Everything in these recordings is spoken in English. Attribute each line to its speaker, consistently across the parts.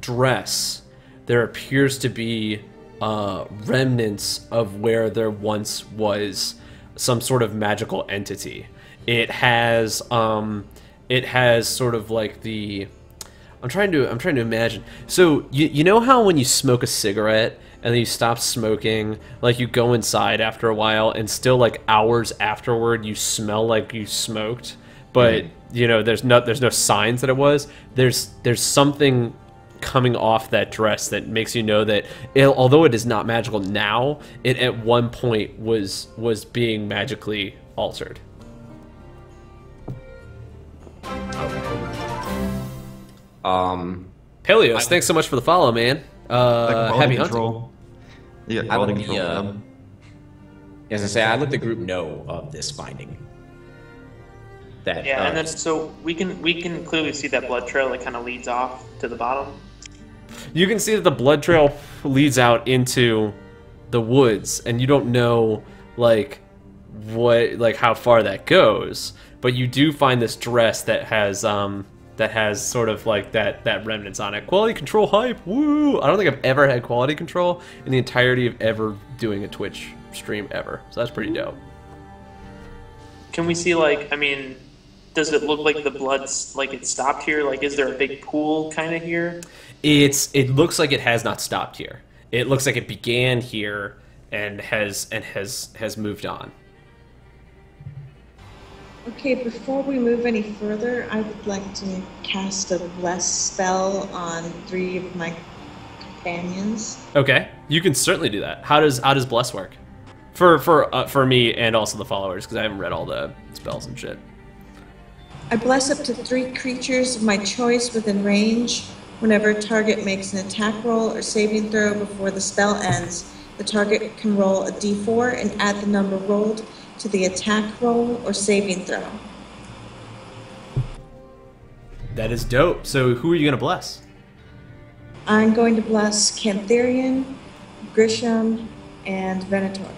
Speaker 1: dress, there appears to be remnants of where there once was some sort of magical entity. It has sort of like the I'm trying to imagine. So you know how when you smoke a cigarette and then you stop smoking, like you go inside after a while and still like hours afterward you smell like you smoked, but you know there's no signs that it was. There's something coming off that dress that makes you know that although it is not magical now, it at one point was being magically altered. Peleos, thanks so much for the follow, man. Happy hunting.
Speaker 2: Yeah,
Speaker 3: I
Speaker 2: quality
Speaker 3: let
Speaker 2: control.
Speaker 3: as I say, I let the group know of this finding. That
Speaker 4: and then so we can clearly see that blood trail that kind of leads off to the bottom.
Speaker 1: You can see that the blood trail leads out into the woods, and you don't know like how far that goes, but you do find this dress that has sort of like that remnants on it. Quality control hype, woo! I don't think I've ever had quality control in the entirety of ever doing a Twitch stream ever, so that's pretty dope.
Speaker 4: Can we see, like, I mean, does it look like the blood's like it stopped here? Like, is there a big pool kind of here?
Speaker 1: It looks like it has not stopped here. It looks like it began here and has moved on.
Speaker 5: Okay, before we move any further, I would like to cast a bless spell on 3 of my companions.
Speaker 1: Okay, you can certainly do that. How does bless work? For me and also the followers, because I haven't read all the spells and shit.
Speaker 5: I bless up to 3 creatures of my choice within range. Whenever a target makes an attack roll or saving throw before the spell ends, the target can roll a d4 and add the number rolled to the attack roll or saving throw.
Speaker 1: That is dope. So who are you going to bless?
Speaker 5: I'm going to bless Cantharian, Grisham, and Venator.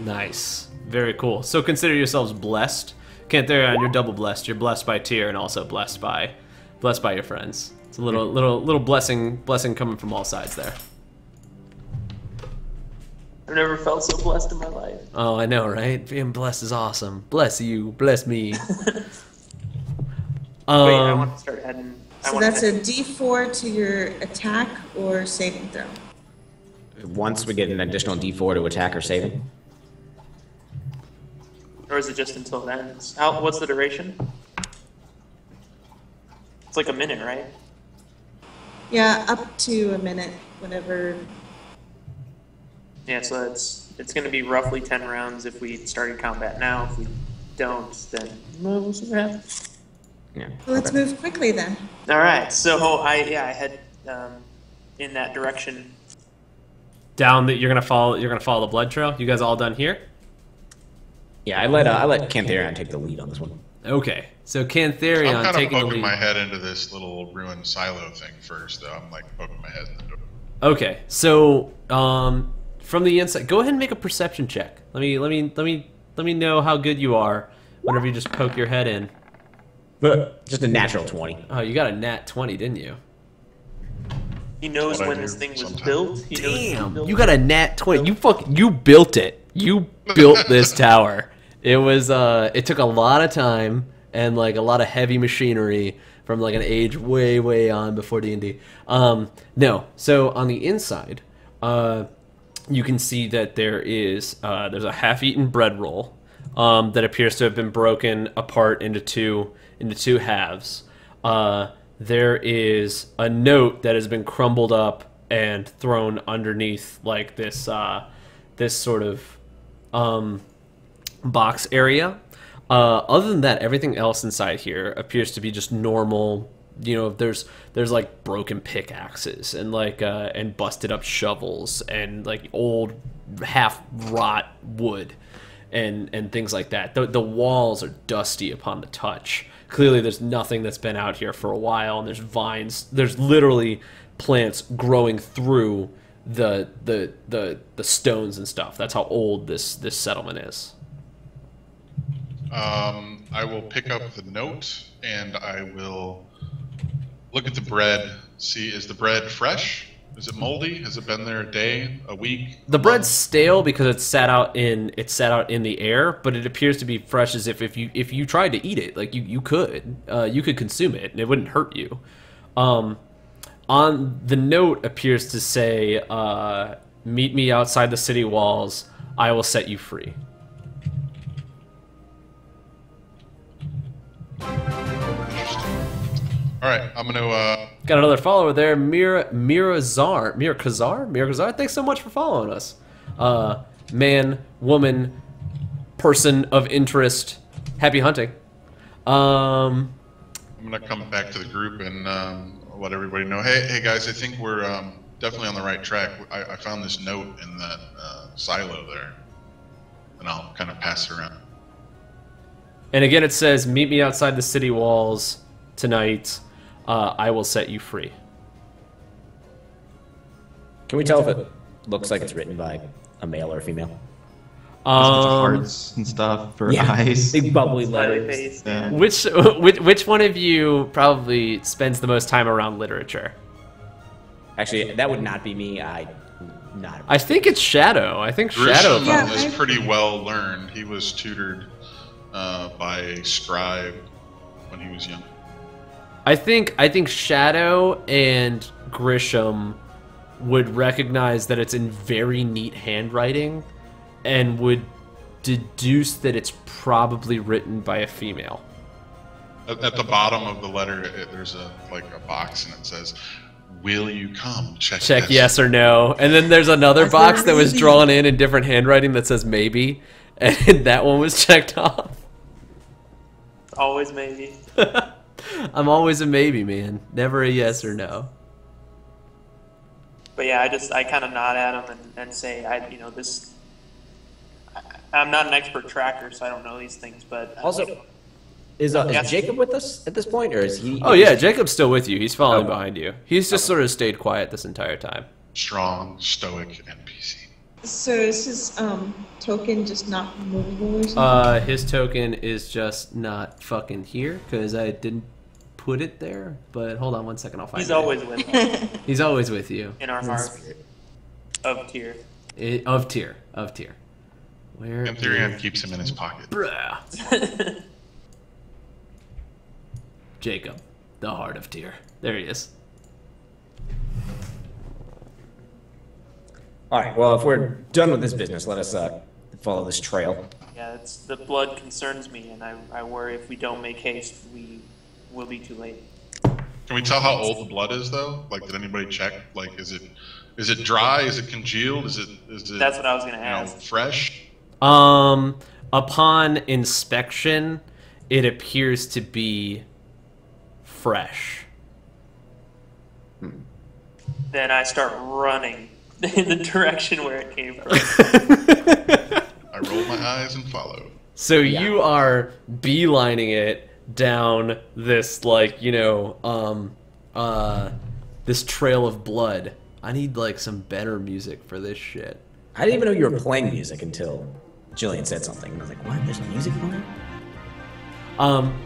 Speaker 1: Nice. Very cool. So consider yourselves blessed. Cantharion, you're double blessed. You're blessed by Tyr and also blessed by your friends. It's a little blessing coming from all sides there.
Speaker 4: I've never felt so blessed in my life.
Speaker 1: Oh, I know, right? Being blessed is awesome. Bless you, bless me.
Speaker 4: Wait, I want to start adding.
Speaker 5: So that's a d4 to your attack or saving throw.
Speaker 3: once we get an additional d4 to attack or saving.
Speaker 4: Or is it just until it ends? What's the duration? It's like a minute, right?
Speaker 5: Yeah, up to a minute, whenever.
Speaker 4: Yeah, so it's going to be roughly 10 rounds if we started combat now. If we don't, then we'll see what happens.
Speaker 3: Yeah.
Speaker 5: Well, let's move quickly then.
Speaker 4: All right, so I head in that direction.
Speaker 1: Down that you're gonna follow the blood trail. You guys all done here?
Speaker 3: Yeah, I let Cantharion take the lead on this one.
Speaker 1: Okay, so Cantharion
Speaker 6: I'm kind
Speaker 1: taking
Speaker 6: of
Speaker 1: the
Speaker 6: poking
Speaker 1: lead.
Speaker 6: my head into this little ruined silo thing first, though. I'm like poking my head in the door.
Speaker 1: Okay, so from the inside, go ahead and make a perception check. Let me know how good you are whenever you just poke your head in.
Speaker 3: But just a natural 20.
Speaker 1: Oh, you got a nat 20, didn't you?
Speaker 4: He knows
Speaker 6: What I
Speaker 4: when
Speaker 6: do
Speaker 4: this thing was
Speaker 6: sometimes.
Speaker 4: built.
Speaker 1: Damn, you got a nat 20. You built it. You built this tower. It was it took a lot of time and like a lot of heavy machinery from like an age way on before D&D. No, so on the inside, you can see that there's a half-eaten bread roll that appears to have been broken apart into two halves. There is a note that has been crumbled up and thrown underneath like this sort of box area. Other than that, everything else inside here appears to be just normal. You know, there's like broken pickaxes and like and busted up shovels and like old half rot wood and things like that. The walls are dusty upon the touch. Clearly there's nothing that's been out here for a while, and there's vines, there's literally plants growing through the stones and stuff. That's how old this settlement is.
Speaker 6: I will pick up the note and I will look at the bread see, is the bread fresh? Is it moldy? Has it been there a day, a week?
Speaker 1: The bread's stale because it's sat out in the air, but it appears to be fresh as if you tried to eat it, like you could consume it and it wouldn't hurt you. On the note appears to say, "Meet me outside the city walls. I will set you free."
Speaker 6: All right, I'm gonna.
Speaker 1: Got another follower there, Kazar. Thanks so much for following us. Man, woman, person of interest. Happy hunting.
Speaker 6: I'm gonna come back to the group and let everybody know. Hey guys, I think we're definitely on the right track. I found this note in that silo there, and I'll kind of pass it around.
Speaker 1: And again, it says, "Meet me outside the city walls tonight. I will set you free."
Speaker 3: Can we tell if it looks like it's written by a male or a female?
Speaker 2: Hearts and stuff for eyes.
Speaker 3: Big bubbly
Speaker 4: Smiley
Speaker 3: letters.
Speaker 4: face.
Speaker 2: Yeah.
Speaker 1: Which one of you probably spends the most time around literature?
Speaker 3: Actually, that would not be me. I
Speaker 1: think it's Shadow. I think Shadow.
Speaker 6: Grisham is pretty well learned. He was tutored by a scribe when he was young.
Speaker 1: I think Shadow and Grisham would recognize that it's in very neat handwriting and would deduce that it's probably written by a female.
Speaker 6: At the bottom of the letter, there's a box, and it says, "Will you come?
Speaker 1: Check yes or no." And then there's another box that was drawn in different handwriting that says maybe, and that one was checked off.
Speaker 4: Always maybe.
Speaker 1: I'm always a maybe, man. Never a yes or no.
Speaker 4: But yeah, I kind of nod at him and say, I'm not an expert tracker, so I don't know these things. But
Speaker 3: Also, is Jacob with us at this point, or is he?
Speaker 1: Oh yeah, Jacob's still with you. He's following behind you. He's just sort of stayed quiet this entire time.
Speaker 6: Strong, stoic NPC.
Speaker 5: So is his token just not movable or something?
Speaker 1: His token is just not fucking here because I didn't put it there. But hold on one second, I'll find it.
Speaker 4: he's always with us
Speaker 1: He's always with you.
Speaker 4: in our heart of tier.
Speaker 1: Of tier. Where?
Speaker 6: Anthurion keeps him in his pocket.
Speaker 1: Bruh. Jacob, the heart of tier. There he is.
Speaker 3: All right. Well, if we're done with this business, let us follow this trail.
Speaker 4: Yeah, the blood concerns me, and I worry if we don't make haste, we will be too late.
Speaker 6: Can we tell how old the blood is, though? Like, did anybody check? Like, is it dry? Is it congealed? Is it?
Speaker 4: That's what I was gonna ask.
Speaker 6: Fresh?
Speaker 1: Upon inspection, it appears to be fresh.
Speaker 4: Then I start running in the direction where it came from.
Speaker 6: I roll my eyes and follow.
Speaker 1: So you are beelining it down this, this trail of blood. I need, some better music for this shit.
Speaker 3: I didn't even know you were playing music until Jillian said something. And I was like, what? There's music playing?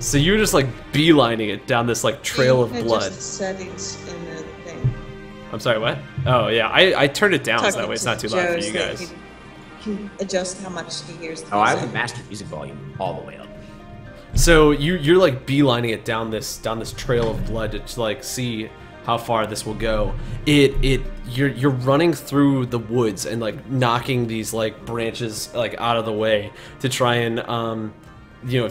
Speaker 1: So you're just, beelining it down this, trail of blood.
Speaker 5: Adjust the settings in the thing.
Speaker 1: I'm sorry, what? Oh, yeah, I turned it down so that way it's not too loud for
Speaker 5: Joe
Speaker 1: you
Speaker 5: so that
Speaker 1: guys.
Speaker 5: he can adjust how much he hears the
Speaker 3: Oh, I
Speaker 5: music.
Speaker 3: have mastered music volume all the way up.
Speaker 1: So you're beelining it down this trail of blood to see how far this will go. You're running through the woods and knocking these branches out of the way to try and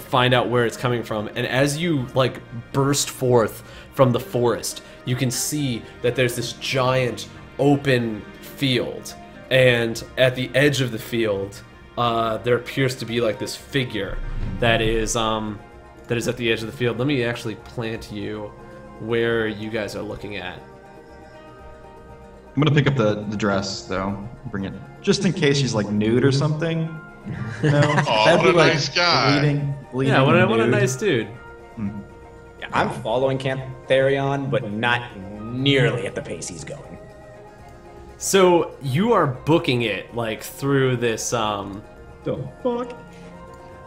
Speaker 1: find out where it's coming from. And as you burst forth from the forest, you can see that there's this giant open field, and at the edge of the field there appears to be this figure that is at the edge of the field. Let me actually plant you where you guys are looking at.
Speaker 2: I'm gonna pick up the dress though, bring it just in case she's nude or something. No,
Speaker 6: Oh, what a nice guy.
Speaker 2: bleeding
Speaker 1: Yeah, what a
Speaker 2: nude.
Speaker 1: nice dude.
Speaker 3: Yeah, I'm following Cantharion, but not nearly at the pace he's going.
Speaker 1: So you are booking it through this
Speaker 3: The fuck?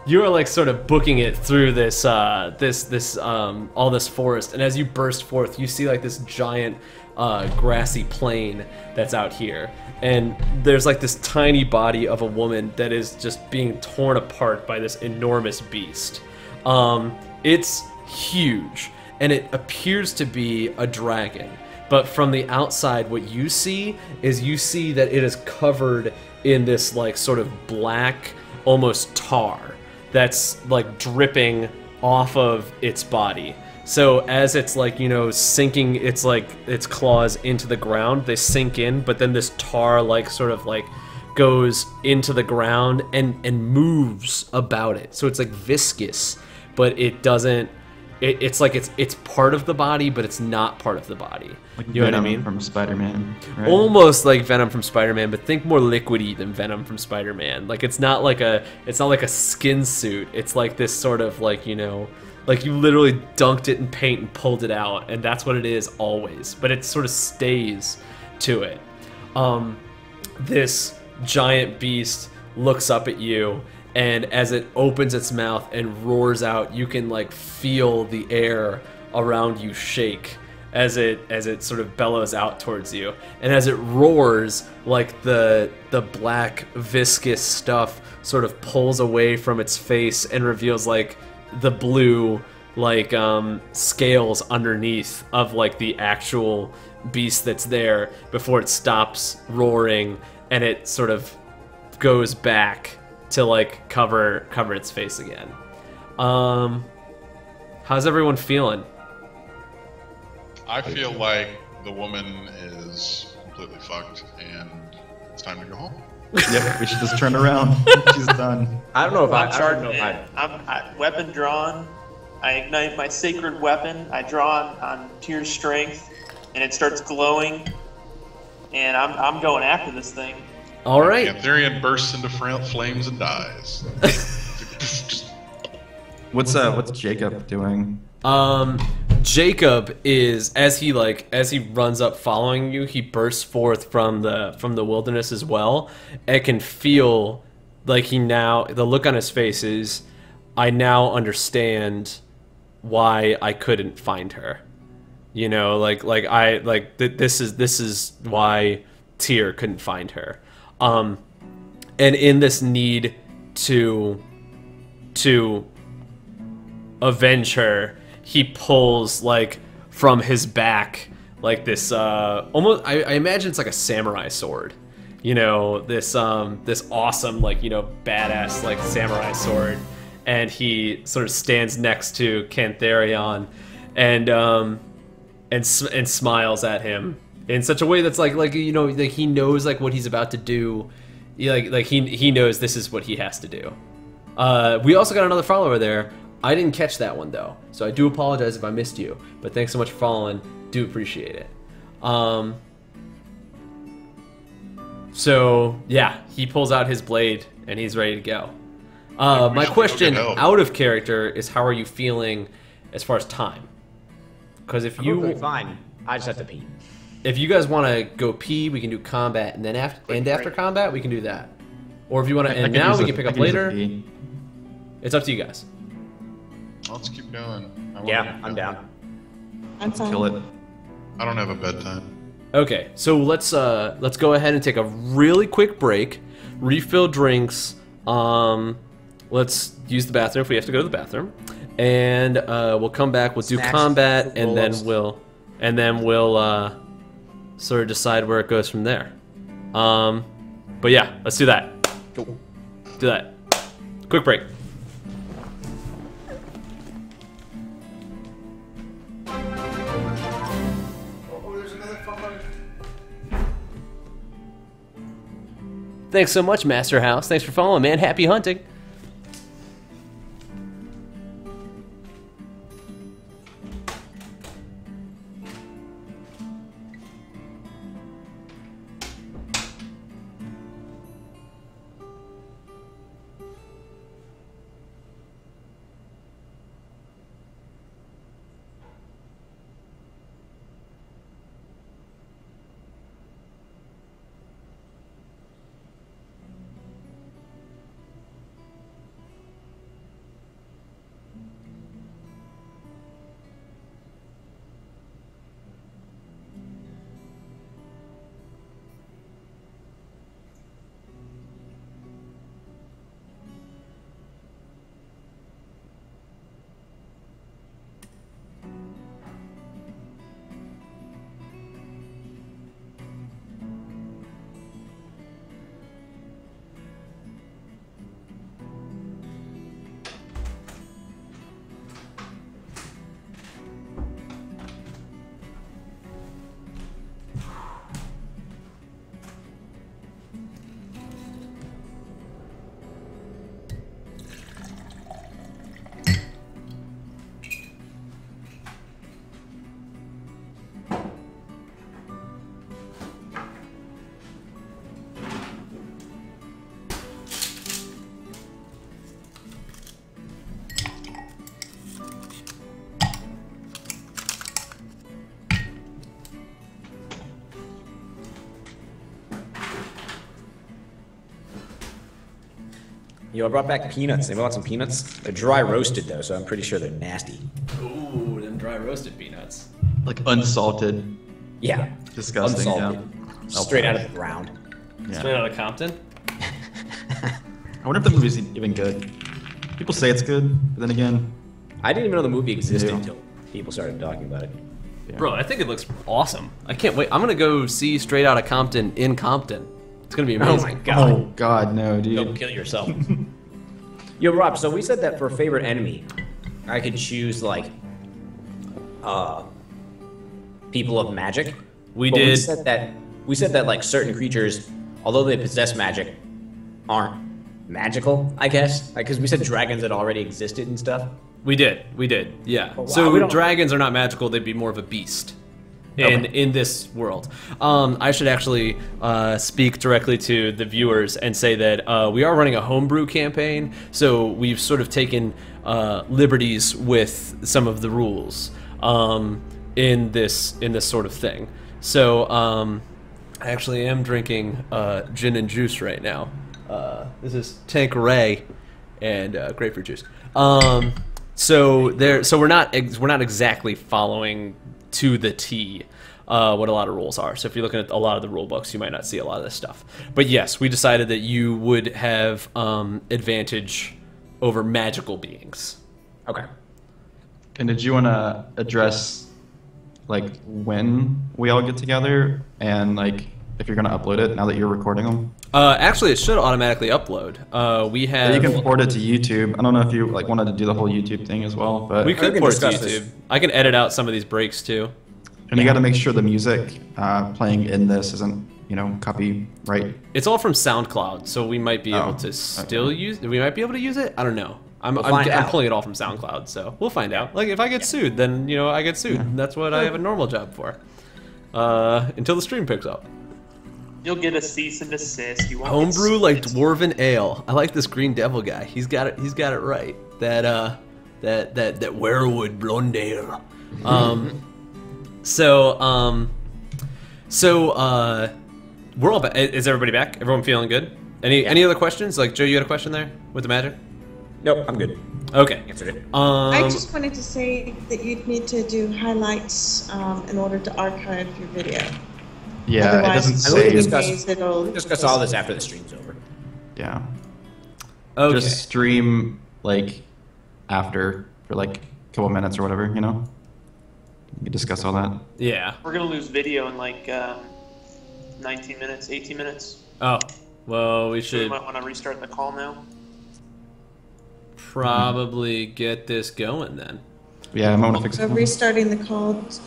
Speaker 1: you are like sort of booking it through this all this forest, and as you burst forth, you see like this giant grassy plain that's out here, and there's like this tiny body of a woman that is just being torn apart by this enormous beast. It's huge, and it appears to be a dragon. But from the outside, what you see that it is covered in this like sort of black, almost tar that's like dripping off of its body. So as it's like, you know, sinking its claws into the ground, they sink in, but then this tar like sort of like goes into the ground and moves about it. So it's like viscous, but it doesn't. It's like it's part of the body, but it's not part of the body.
Speaker 2: Like
Speaker 1: you know what I
Speaker 2: Venom
Speaker 1: mean?
Speaker 2: from Spider-Man. Right?
Speaker 1: Almost like Venom from Spider-Man, but think more liquidy than Venom from Spider-Man. Like it's not like a skin suit. It's like this sort of like, you know, like you literally dunked it in paint and pulled it out, and that's what it is always. But it sort of stays to it. This giant beast looks up at you, and as it opens its mouth and roars out, you can like feel the air around you shake as it sort of bellows out towards you. And as it roars, like the black viscous stuff sort of pulls away from its face and reveals like the blue like scales underneath of like the actual beast that's there before it stops roaring and it sort of goes back to like cover its face again. How's everyone feeling?
Speaker 6: I feel like the woman is completely fucked, and it's time to go home.
Speaker 2: Yep, we should just turn around. She's done.
Speaker 3: I don't know if I
Speaker 4: charged,
Speaker 3: don't know if
Speaker 4: man. I'm weapon drawn. I ignite my sacred weapon. I draw on Tyr's strength, and it starts glowing. And I'm going after this thing.
Speaker 1: All right.
Speaker 6: Cantharian bursts into flames and dies.
Speaker 2: What's Jacob doing?
Speaker 1: Jacob is as he runs up following you, he bursts forth from the wilderness as well. I can feel like the look on his face is, I now understand why I couldn't find her. You know, this is why Tyr couldn't find her. And in this need to avenge her, he pulls like from his back like this almost I imagine it's like a samurai sword, you know, this awesome like, you know, badass like samurai sword, and he sort of stands next to Cantharion and smiles at him in such a way that's like you know, like he knows like what he's about to do. He knows this is what he has to do. We also got another follower there. I didn't catch that one though, so I do apologize if I missed you, but thanks so much for following. Do appreciate it. So yeah, he pulls out his blade and he's ready to go. My question out of character is, how are you feeling as far as time? Because if
Speaker 3: I'm fine. I just have to pee.
Speaker 1: If you guys want to go pee, we can do combat, and then after combat, we can do that. Or if you want to end now, we can pick up later. It's up to you guys.
Speaker 6: Let's keep going.
Speaker 3: Yeah, I'm down.
Speaker 5: I'm fine.
Speaker 2: Kill it.
Speaker 6: I don't have a bedtime.
Speaker 1: Okay, so let's go ahead and take a really quick break, refill drinks. Let's use the bathroom if we have to go to the bathroom, and we'll come back. We'll do combat, and then we'll sort of decide where it goes from there. But yeah, let's do that.
Speaker 3: Cool.
Speaker 1: Do that. Quick break. Thanks so much, Master House. Thanks for following, man. Happy hunting.
Speaker 3: Yo, I brought back peanuts. Anybody want some peanuts? They're dry roasted though, so I'm pretty sure they're nasty.
Speaker 1: Ooh, them dry roasted peanuts.
Speaker 2: Like unsalted.
Speaker 3: Yeah.
Speaker 2: Disgusting.
Speaker 3: Unsalted.
Speaker 2: Yeah.
Speaker 3: Straight out of the ground.
Speaker 2: Yeah.
Speaker 1: Straight out of Compton.
Speaker 2: I wonder if the movie's even good. People say it's good, but then again,
Speaker 3: I didn't even know the movie existed
Speaker 2: Yeah.
Speaker 3: until people started talking about it.
Speaker 2: yeah.
Speaker 1: Bro, I think it looks awesome. I can't wait. I'm gonna go see Straight Outta Compton in Compton. It's gonna be
Speaker 3: Oh
Speaker 1: amazing.
Speaker 3: my god.
Speaker 2: Oh God, no,
Speaker 3: Don't
Speaker 2: dude.
Speaker 3: kill yourself. Yo, Rob, so we said that for favorite enemy, I could choose like people of magic.
Speaker 1: We
Speaker 3: But
Speaker 1: did.
Speaker 3: We said that like certain creatures, although they possess magic, aren't magical, I guess. Because we said dragons that already existed and stuff.
Speaker 1: We did. Yeah.
Speaker 3: Oh, wow.
Speaker 1: So
Speaker 3: We don't-
Speaker 1: dragons are not magical. They'd be more of a beast. In this world, I should actually speak directly to the viewers and say that we are running a homebrew campaign, so we've sort of taken liberties with some of the rules in this sort of thing. So I actually am drinking gin and juice right now. This is Tanqueray and grapefruit juice. So we're not exactly following to the T what a lot of rules are. So if you're looking at a lot of the rule books, you might not see a lot of this stuff. But yes, we decided that you would have advantage over magical beings.
Speaker 3: Okay.
Speaker 2: And did you want to address like when we all get together and like if you're gonna upload it now that you're recording them?
Speaker 1: Actually, it should automatically upload. We
Speaker 2: Yeah,
Speaker 1: have.
Speaker 2: you can port it to YouTube. I don't know if you like wanted to do the whole YouTube thing as well, but
Speaker 1: We could
Speaker 3: can
Speaker 1: port it to
Speaker 3: discuss
Speaker 1: YouTube.
Speaker 3: this.
Speaker 1: I can edit out some of these breaks too.
Speaker 2: and you got to make sure the music playing in this isn't copyright.
Speaker 1: It's all from SoundCloud, so we might be
Speaker 2: Oh,
Speaker 1: able to still use. We might be able to use it. I don't know. I'm
Speaker 3: find out.
Speaker 1: pulling it all from SoundCloud, so we'll find out. Like if I get sued, then I get sued. And that's what I have a normal job for. Until the stream picks up.
Speaker 4: You'll get a cease and desist. You won't get
Speaker 1: Homebrew like
Speaker 4: sued.
Speaker 1: Dwarven Ale. I like this Green Devil guy. He's got it. He's got it right. That Werewood Blonde Ale. We're all back. Is everybody back? Everyone feeling good? Any other questions? Like Joe, you had a question there with the magic?
Speaker 3: Nope, I'm good.
Speaker 1: Okay.
Speaker 3: Answered it.
Speaker 5: I just wanted to say that you'd need to do highlights in order to archive your video.
Speaker 2: Yeah,
Speaker 5: Otherwise,
Speaker 2: it doesn't
Speaker 3: I
Speaker 2: save.
Speaker 3: don't think
Speaker 5: days it'll
Speaker 3: We'll discuss all this after the stream's over.
Speaker 2: Yeah,
Speaker 1: Okay.
Speaker 2: just stream like after for like a couple minutes or whatever. You can discuss all that.
Speaker 1: Yeah.
Speaker 4: We're gonna lose video in like 19 minutes, 18 minutes.
Speaker 1: Oh. Well, we
Speaker 4: So we
Speaker 1: should
Speaker 4: might want to restart the call now.
Speaker 1: probably get this going then.
Speaker 2: Yeah, I might want to fix
Speaker 5: So
Speaker 2: it.
Speaker 5: restarting the call redoes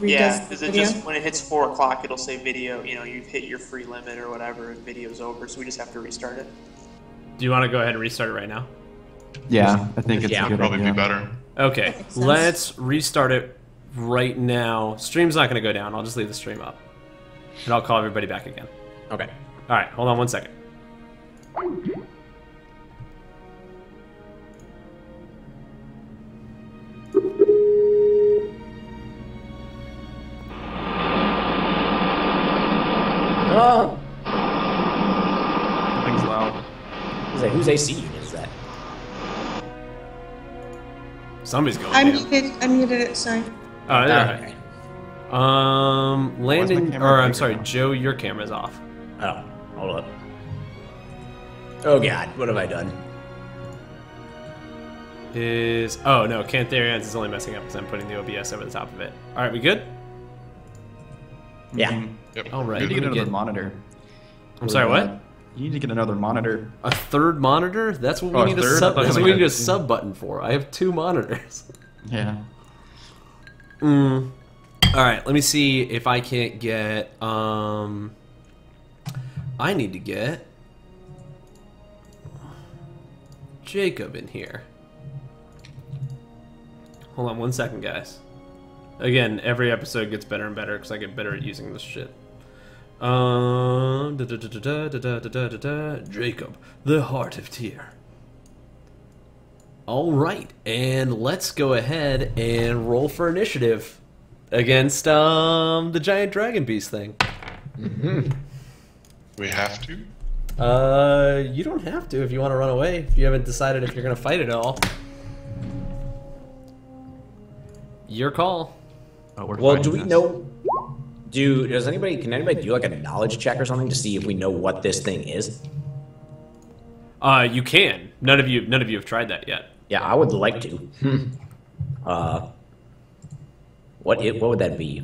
Speaker 4: Yeah,
Speaker 5: the
Speaker 4: because it
Speaker 5: video.
Speaker 4: just when it hits 4 o'clock, it'll say video. You've hit your free limit or whatever, and video's over. So we just have to restart it.
Speaker 1: Do you want to go ahead and restart it right now?
Speaker 2: Yeah, I think it's
Speaker 3: Yeah,
Speaker 2: a good
Speaker 6: Probably
Speaker 2: idea.
Speaker 6: be better.
Speaker 1: Okay.
Speaker 5: That makes sense.
Speaker 1: Let's restart it right now. Stream's not going to go down. I'll just leave the stream up. And I'll call everybody back again.
Speaker 3: Okay.
Speaker 1: All right. Hold on 1 second.
Speaker 3: Oh!
Speaker 2: Things loud.
Speaker 3: Whose AC unit is that?
Speaker 1: Somebody's going
Speaker 5: I
Speaker 1: down.
Speaker 5: muted it, sorry.
Speaker 1: Oh, it's all right.
Speaker 3: Okay.
Speaker 1: Landon,
Speaker 2: camera
Speaker 1: or I'm
Speaker 2: bigger
Speaker 1: sorry,
Speaker 2: now?
Speaker 1: Joe, your camera's off.
Speaker 3: Oh, hold up. Oh god, what have I done?
Speaker 1: Oh no, Cantharians is only messing up because I'm putting the OBS over the top of it. All right, we good?
Speaker 3: Yeah.
Speaker 2: Mhm.
Speaker 6: Yep.
Speaker 1: All right.
Speaker 2: You need to
Speaker 1: let
Speaker 2: get
Speaker 1: me
Speaker 2: another monitor.
Speaker 1: I'm sorry, what?
Speaker 2: You need to get another monitor.
Speaker 1: A third monitor? That's what
Speaker 2: Oh,
Speaker 1: we
Speaker 2: a
Speaker 1: need a
Speaker 2: third?
Speaker 1: sub.
Speaker 2: I thought
Speaker 1: That's
Speaker 2: you
Speaker 1: what we
Speaker 2: meant
Speaker 1: need a
Speaker 2: a-
Speaker 1: sub button for. I have 2 monitors.
Speaker 2: Yeah.
Speaker 1: All right, let me see if I can't get. I need to get Jacob in here. Hold on 1 second, guys. Again, every episode gets better and better because I get better at using this shit. Jacob, the Heart of Tyr. All right, and let's go ahead and roll for initiative against the giant dragon beast thing.
Speaker 6: We have to.
Speaker 1: You don't have to if you want to run away. If you haven't decided if you're gonna fight at all. Your call.
Speaker 2: Oh, we're
Speaker 3: Well,
Speaker 2: fighting
Speaker 3: do we
Speaker 2: this.
Speaker 3: know? Can anybody do like a knowledge check or something to see if we know what this thing is?
Speaker 1: You can. None of you have tried that yet.
Speaker 3: Yeah, I would like to. What would that be?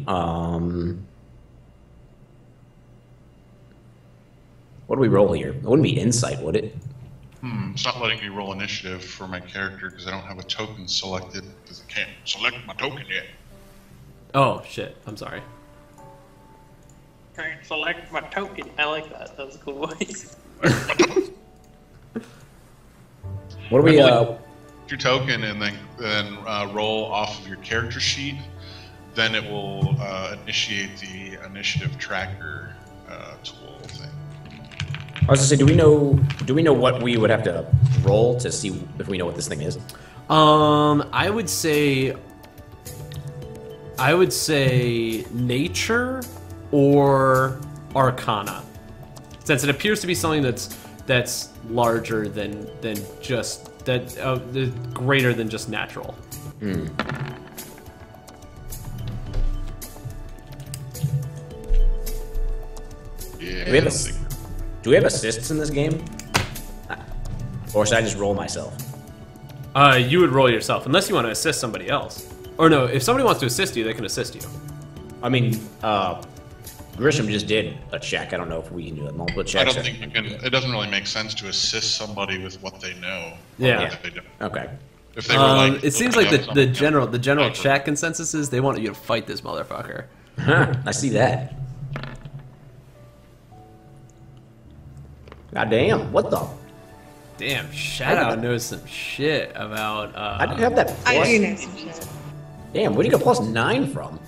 Speaker 3: What do we roll here? It wouldn't be insight, would it?
Speaker 6: It's not letting me roll initiative for my character because I don't have a token selected because I can't select my token yet.
Speaker 1: Oh shit! I'm sorry.
Speaker 4: Can't select my token. I like that. That was a cool voice.
Speaker 3: What do we?
Speaker 6: Your token and then roll off of your character sheet. Then it will initiate the initiative tracker tool thing.
Speaker 3: I was gonna say, do we know what we would have to roll to see if we know what this thing is?
Speaker 1: I would say nature or arcana, since it appears to be something that's larger than just that greater than just natural.
Speaker 6: Yeah.
Speaker 3: Do we have assists in this game? Or should I just roll myself?
Speaker 1: You would roll yourself, unless you want to assist somebody else. Or no, if somebody wants to assist you, they can assist you.
Speaker 3: I mean, Grisham just did a check. I don't know if we can do a multiple check.
Speaker 6: I don't think you can. It doesn't really make sense to assist somebody with what they know. or
Speaker 1: Yeah.
Speaker 6: what they don't.
Speaker 3: Okay.
Speaker 6: If they were like,
Speaker 1: It seems
Speaker 6: looking
Speaker 1: like
Speaker 6: up
Speaker 1: the
Speaker 6: something
Speaker 1: general
Speaker 6: else,
Speaker 1: chat consensus is they want you to fight this motherfucker.
Speaker 3: I see that. God damn, what the?
Speaker 1: Damn, Shadow knows some shit about.
Speaker 3: I didn't have that
Speaker 5: I
Speaker 3: plus.
Speaker 5: do know some shit.
Speaker 3: Damn, where do you get +9 from?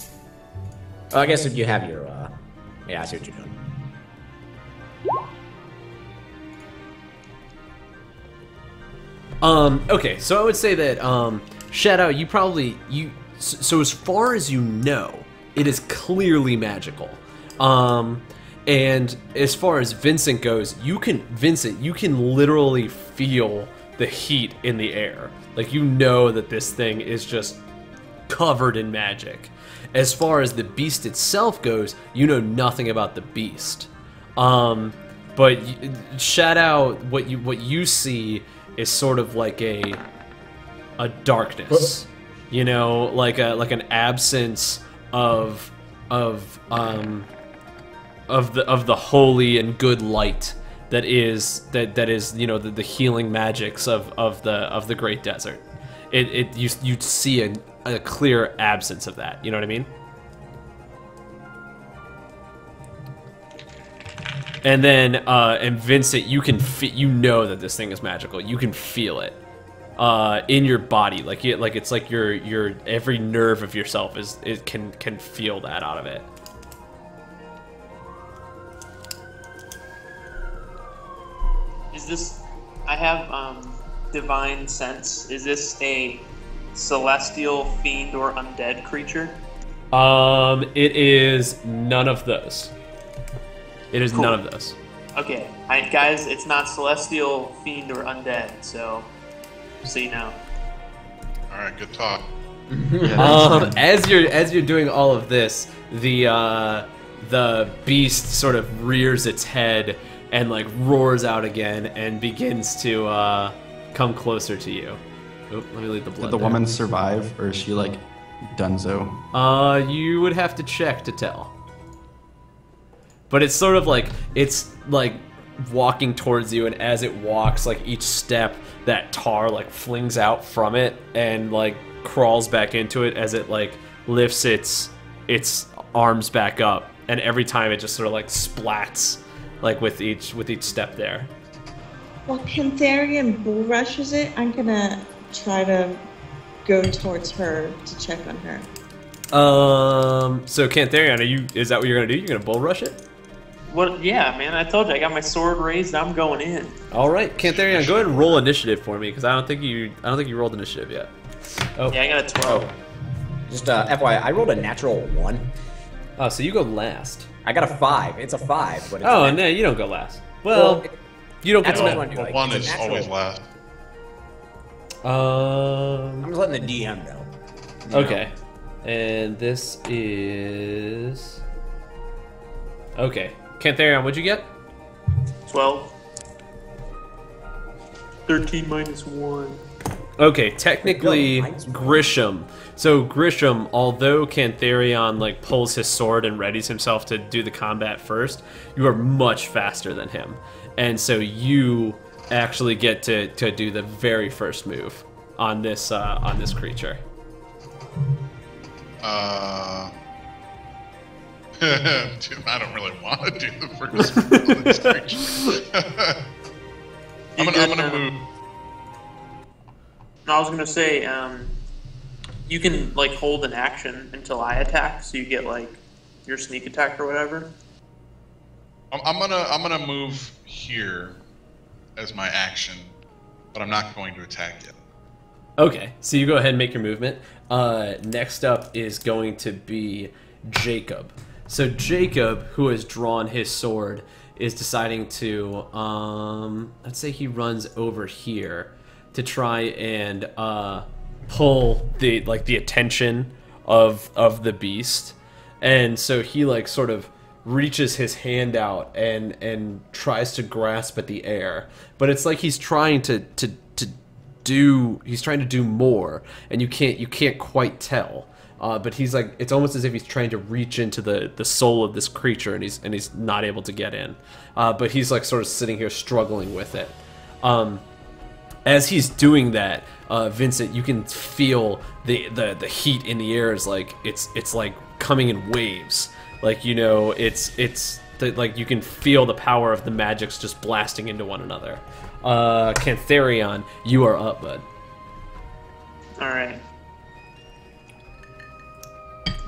Speaker 3: Oh, I guess if you have your, yeah, I see what you're doing.
Speaker 1: Okay, so I would say that Shadow, so as far as you know, it is clearly magical. And as far as Vincent goes, you can literally feel the heat in the air. Like, you know that this thing is just covered in magic. As far as the beast itself goes, you know nothing about the beast. But Shadow, what you see is sort of like a darkness, you know, like an absence of the holy and good light that is you know the healing magics of the great desert. You see a clear absence of that. You know what I mean? And then and Vincent, you know that this thing is magical. You can feel it in your body, like it's like your every nerve of yourself can feel that out of it.
Speaker 4: Is this? I have divine sense. Is this a celestial, fiend, or undead creature?
Speaker 1: It is none of those. It is none of those.
Speaker 4: Okay, guys, it's not celestial, fiend, or undead. So you know.
Speaker 6: All right, good talk.
Speaker 1: As you're doing all of this, the beast sort of rears its head and like roars out again and begins to come closer to you. Oop, let me leave the blood.
Speaker 2: Did the woman survive, or is she like dunzo?
Speaker 1: You would have to check to tell. But it's sort of like walking towards you, and as it walks, like each step, that tar like flings out from it and like crawls back into it as it like lifts its arms back up, and every time it just sort of like splats like with each step there.
Speaker 5: While Cantharian bull rushes it, I'm gonna try to go towards her to check on her.
Speaker 1: So Cantharian, is that what you're gonna do? You're gonna bull rush it?
Speaker 4: What? Yeah, man. I told you I got my sword raised. I'm going in.
Speaker 1: All right, Cantharian, go ahead and roll initiative for me, because I don't think you rolled initiative yet. Oh,
Speaker 4: Yeah, I got a 12.
Speaker 3: Just FYI, I rolled a natural 1.
Speaker 1: oh, so you go last.
Speaker 3: I got a 5. It's a 5, but it's
Speaker 1: Oh, no, you don't go last. Well, You don't get
Speaker 3: That's
Speaker 1: to
Speaker 3: what I
Speaker 1: know.
Speaker 3: want to do.
Speaker 6: Well,
Speaker 3: Like,
Speaker 6: one
Speaker 3: it's a
Speaker 6: is
Speaker 3: natural-
Speaker 6: always last.
Speaker 3: I'm just letting the DM know. You
Speaker 1: Okay. And this is... Okay. Cantharion, what'd you get?
Speaker 4: 12. 13 minus 1.
Speaker 1: Okay, technically
Speaker 3: Go, mine's-
Speaker 1: Grisham. So Grisham, although Cantharion like pulls his sword and readies himself to do the combat first, you are much faster than him. And so you actually get to do the very first move on this creature.
Speaker 6: Dude, I don't really want to do the first move on this creature. I'm gonna move.
Speaker 4: I was gonna say, you can like hold an action until I attack, so you get like your sneak attack or whatever.
Speaker 6: I'm gonna move here as my action, but I'm not going to attack yet.
Speaker 1: Okay, so you go ahead and make your movement. Next up is going to be Jacob. So Jacob, who has drawn his sword, is deciding to, let's say he runs over here to try and pull the attention of the beast, and so he like sort of reaches his hand out and tries to grasp at the air, but it's like he's trying to do more, and you can't quite tell. But he's like, it's almost as if he's trying to reach into the soul of this creature, and he's not able to get in. But he's like sort of sitting here struggling with it. As he's doing that, Vincent, you can feel the heat in the air is like it's like coming in waves. Like, you know, like you can feel the power of the magics just blasting into one another. Cantharion, you are up, bud.
Speaker 4: All right.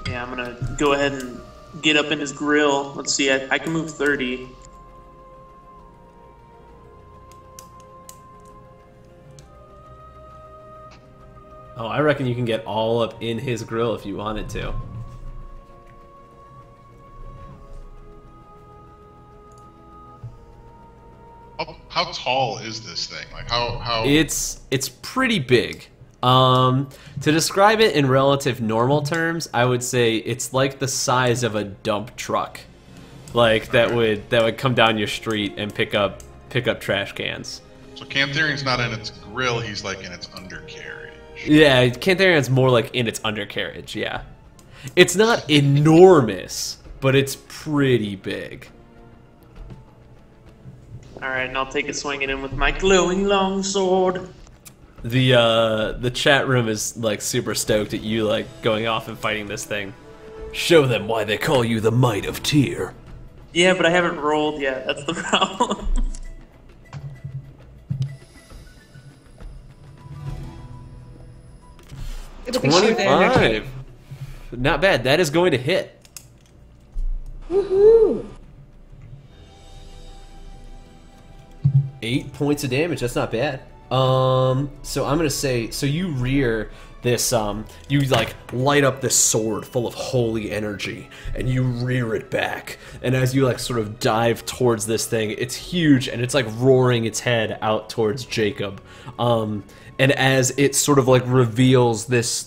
Speaker 4: Yeah, I'm gonna go ahead and get up in his grill. Let's see, I can move 30.
Speaker 1: Oh, I reckon you can get all up in his grill if you wanted to.
Speaker 6: How tall is this thing? Like how?
Speaker 1: It's pretty big. To describe it in relative normal terms, I would say it's like the size of a dump truck, like that would come down your street and pick up trash cans.
Speaker 6: So Cantharion's not in its grill; he's like in its undercarriage.
Speaker 1: Yeah, Cantharion's more like in its undercarriage. Yeah, it's not enormous, but it's pretty big.
Speaker 4: All right, and I'll take a swing at him with my glowing longsword.
Speaker 1: The chat room is like super stoked at you like going off and fighting this thing. Show them why they call you the Might of Tyr.
Speaker 4: Yeah, but I haven't rolled yet. That's the problem.
Speaker 5: It'll be sheer damage.
Speaker 1: 25. Not bad. That is going to hit.
Speaker 5: Woohoo!
Speaker 1: 8 points of damage. That's not bad. So I'm gonna say, so you rear this, you like light up this sword full of holy energy, and you rear it back. And as you like sort of dive towards this thing, it's huge, and it's like roaring its head out towards Jacob. And as it sort of like reveals this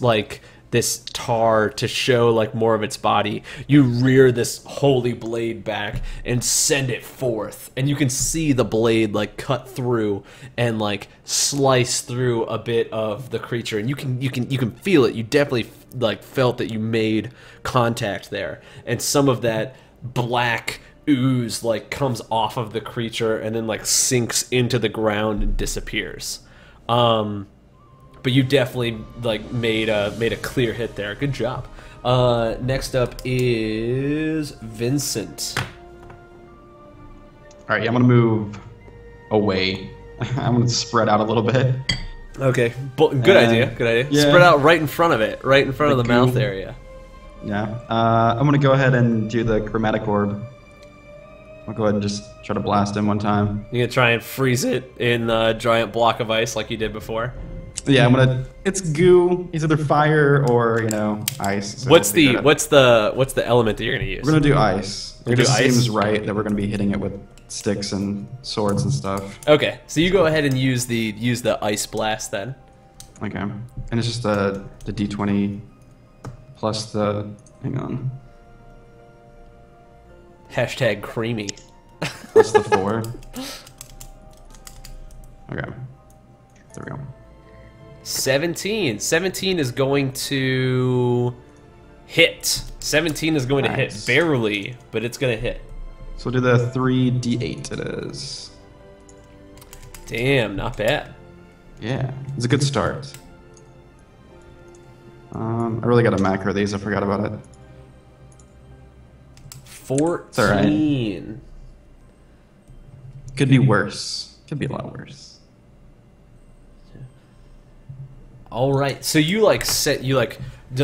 Speaker 1: tar to show like more of its body, you rear this holy blade back and send it forth, and you can see the blade like cut through and like slice through a bit of the creature, and you can feel it. You definitely like felt that you made contact there, and some of that black ooze like comes off of the creature and then like sinks into the ground and disappears. But you definitely like made a clear hit there. Good job. Next up is Vincent.
Speaker 2: All right, yeah, I'm gonna move away. I'm gonna spread out a little bit.
Speaker 1: Okay, good idea. Good idea.
Speaker 2: Yeah.
Speaker 1: Spread out right in front of it, right in front of the mouth
Speaker 2: goo.
Speaker 1: area.
Speaker 2: Yeah. I'm gonna go ahead and do the chromatic orb. I'll go ahead and just try to blast him one time.
Speaker 1: You gonna try and freeze it in a giant block of ice like you did before?
Speaker 2: Yeah, I'm gonna. It's goo. It's either fire or ice. So
Speaker 1: What's
Speaker 2: we'll
Speaker 1: the element that you're gonna use?
Speaker 2: We're gonna do ice.
Speaker 1: We're
Speaker 2: It
Speaker 1: gonna
Speaker 2: just
Speaker 1: do ice?
Speaker 2: seems right that we're gonna be hitting it with sticks and swords and stuff.
Speaker 1: Okay, so you go ahead and use the ice blast then.
Speaker 2: Okay, and it's just the d20 plus the. Hang on.
Speaker 1: Hashtag creamy.
Speaker 2: Plus the 4. Okay. There we go.
Speaker 1: 17. 17 is going to hit. 17 is going to hit
Speaker 2: Nice.
Speaker 1: barely, but it's going to hit.
Speaker 2: So we'll do the 3d8 it is.
Speaker 1: Damn, not bad.
Speaker 2: Yeah, it's a good start. I really got to macro these. I forgot about it.
Speaker 1: 14.
Speaker 2: alright. Could be worse. Could be a lot worse.
Speaker 1: All right, so you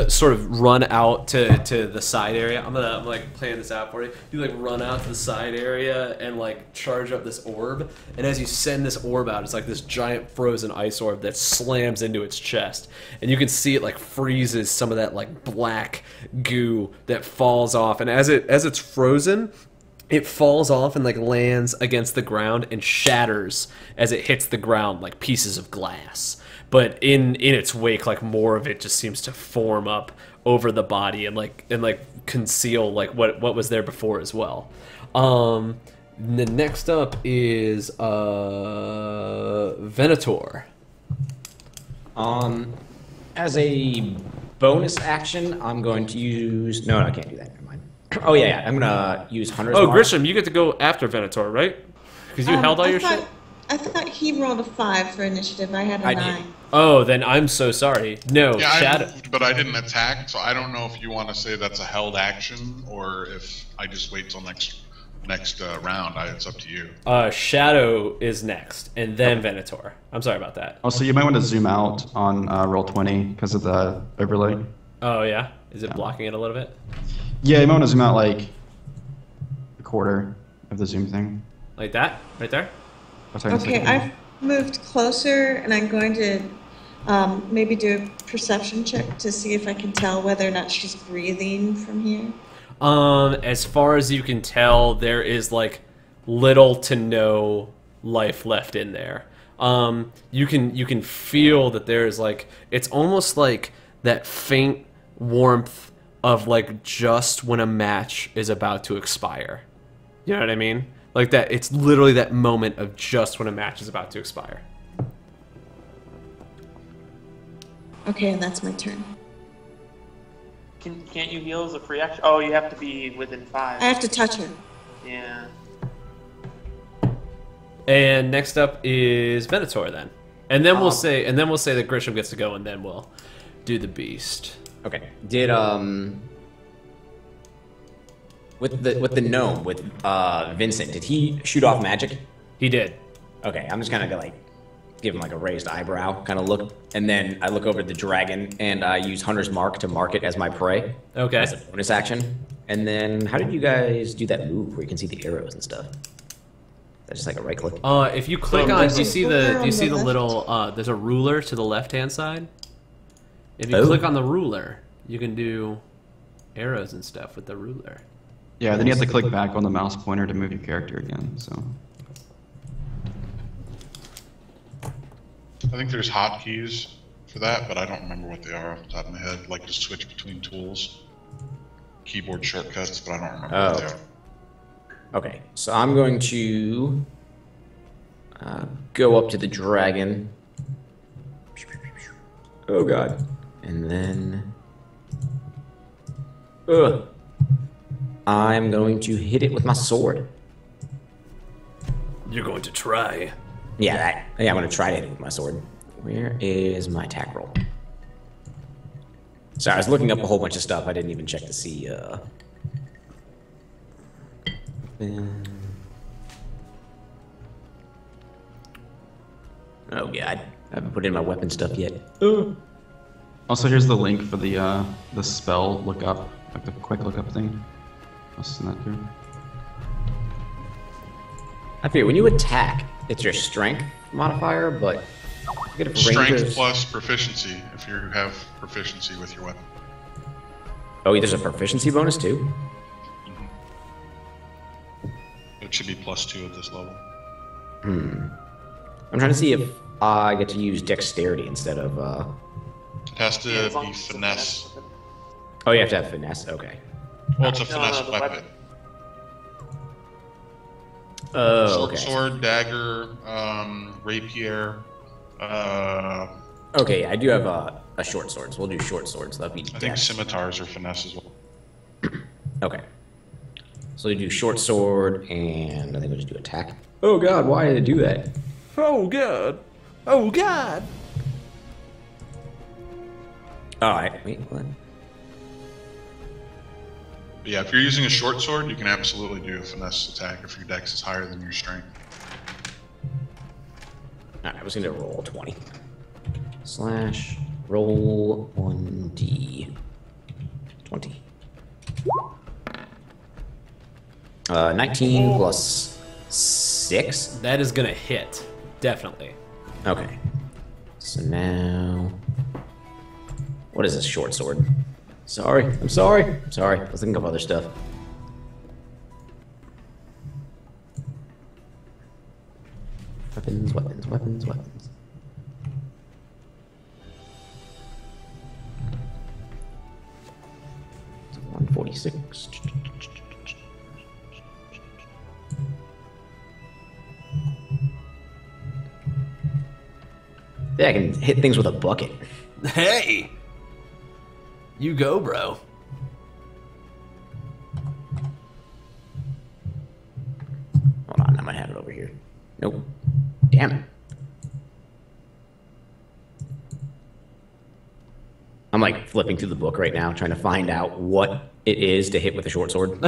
Speaker 1: sort of run out to the side area. I'm like playing this out for you. You like run out to the side area and like charge up this orb. And as you send this orb out, it's like this giant frozen ice orb that slams into its chest. And you can see it like freezes some of that like black goo that falls off. And as it's frozen, it falls off and like lands against the ground and shatters as it hits the ground like pieces of glass. But in its wake, like more of it just seems to form up over the body and conceal like what was there before as well. The next up is Venator.
Speaker 3: As a bonus action, I'm going to use. No, I can't do that. Never mind. Oh yeah, I'm gonna use Hunter's
Speaker 1: Oh,
Speaker 3: Mark.
Speaker 1: Grisham, you get to go after Venator, right? Because you held all your shit.
Speaker 5: I thought he rolled a 5 for initiative. I had a 9.
Speaker 3: did.
Speaker 1: Oh, then I'm so sorry. No,
Speaker 6: Yeah, I
Speaker 1: Shadow.
Speaker 6: moved, but I didn't attack, so I don't know if you want to say that's a held action or if I just wait till next round. It's up to you.
Speaker 1: Shadow is next, and then Venator. I'm sorry about that.
Speaker 2: Also, you might want to zoom out on Roll20 because of the overlay.
Speaker 1: Oh yeah, is it blocking it a little bit?
Speaker 2: Yeah, you might want to zoom out like a quarter of the zoom thing.
Speaker 1: Like that, right there.
Speaker 2: Oh, sorry,
Speaker 5: Okay, I've moved closer, and I'm going to maybe do a perception check to see if I can tell whether or not she's breathing from here.
Speaker 1: As far as you can tell, there is like little to no life left in there. You can feel that there is like it's almost like that faint warmth of like just when a match is about to expire. You know what I mean? Like that, it's literally that moment of just when a match is about to expire.
Speaker 5: Okay, and that's my turn.
Speaker 4: Can't you heal as a free action? Oh, you have to be within 5.
Speaker 5: I have to touch her.
Speaker 4: Yeah.
Speaker 1: And next up is Venator then. And then we'll say that Grisham gets to go, and then we'll do the beast.
Speaker 3: Okay. Did with the gnome with Vincent, did he shoot off magic?
Speaker 1: He did.
Speaker 3: Okay, I'm just gonna go like give him like a raised eyebrow kind of look, and then I look over at the dragon and I use Hunter's Mark to mark it as my prey.
Speaker 1: Okay.
Speaker 3: As a bonus action. And then how did you guys do that move where you can see the arrows and stuff? That's just like a right click.
Speaker 1: If you click on, do you see the little? There's a ruler to the left-hand side. If you click on the ruler, you can do arrows and stuff with the ruler.
Speaker 2: Yeah, then you have to click back on the mouse pointer to move your character again. So.
Speaker 6: I think there's hotkeys for that, but I don't remember what they are off the top of my head. Like to switch between tools, keyboard shortcuts, but I don't remember what they are.
Speaker 3: Okay, so I'm going to go up to the dragon. Oh god. And then... I'm going to hit it with my sword.
Speaker 1: You're going to try.
Speaker 3: Yeah, I'm going to try to hit it with my sword. Where is my attack roll? Sorry, I was looking up a whole bunch of stuff. I didn't even check to see... Oh god, I haven't put in my weapon stuff yet.
Speaker 2: Also, here's the link for the spell lookup, like the quick lookup thing. I'll send that through.
Speaker 3: I figure when you attack, it's your strength modifier, but Get it for
Speaker 6: Strength
Speaker 3: rangers.
Speaker 6: plus proficiency if you have proficiency with your weapon.
Speaker 3: Oh, there's a proficiency bonus too?
Speaker 6: It should be +2 at this level.
Speaker 3: I'm trying to see if I get to use dexterity instead of,
Speaker 6: It has to
Speaker 4: As long
Speaker 6: be
Speaker 4: as it's a
Speaker 6: finesse.
Speaker 4: weapon.
Speaker 3: Oh, you have to have finesse? Okay.
Speaker 6: Well, it's a
Speaker 4: No,
Speaker 6: finesse
Speaker 4: the
Speaker 6: weapon.
Speaker 4: weapon.
Speaker 3: Oh,
Speaker 6: Short
Speaker 3: okay.
Speaker 6: sword, dagger, rapier.
Speaker 3: Okay, I do have a short sword, so we'll do short swords. That'll be
Speaker 6: I think
Speaker 3: dex.
Speaker 6: scimitars are finesse as well.
Speaker 3: Okay. So we do short sword, and I think we'll just do attack. Oh god, why did I do that?
Speaker 1: Oh god. Oh god.
Speaker 3: Alright, wait, what?
Speaker 6: But yeah, if you're using a short sword, you can absolutely do a finesse attack if your dex is higher than your strength.
Speaker 3: Alright, I was gonna roll 20. Slash roll 1d 20. 19 plus 6.
Speaker 1: That is gonna hit. Definitely.
Speaker 3: Okay. So now, what is this short sword? Sorry, I'm sorry. I'm sorry. I was thinking of other stuff. Weapons, weapons, weapons, weapons. So 146. Yeah, I can hit things with a bucket.
Speaker 1: Hey! You go, bro.
Speaker 3: Hold on, I might have it over here. Nope. Damn it. I'm like flipping through the book right now, trying to find out what it is to hit with a short sword.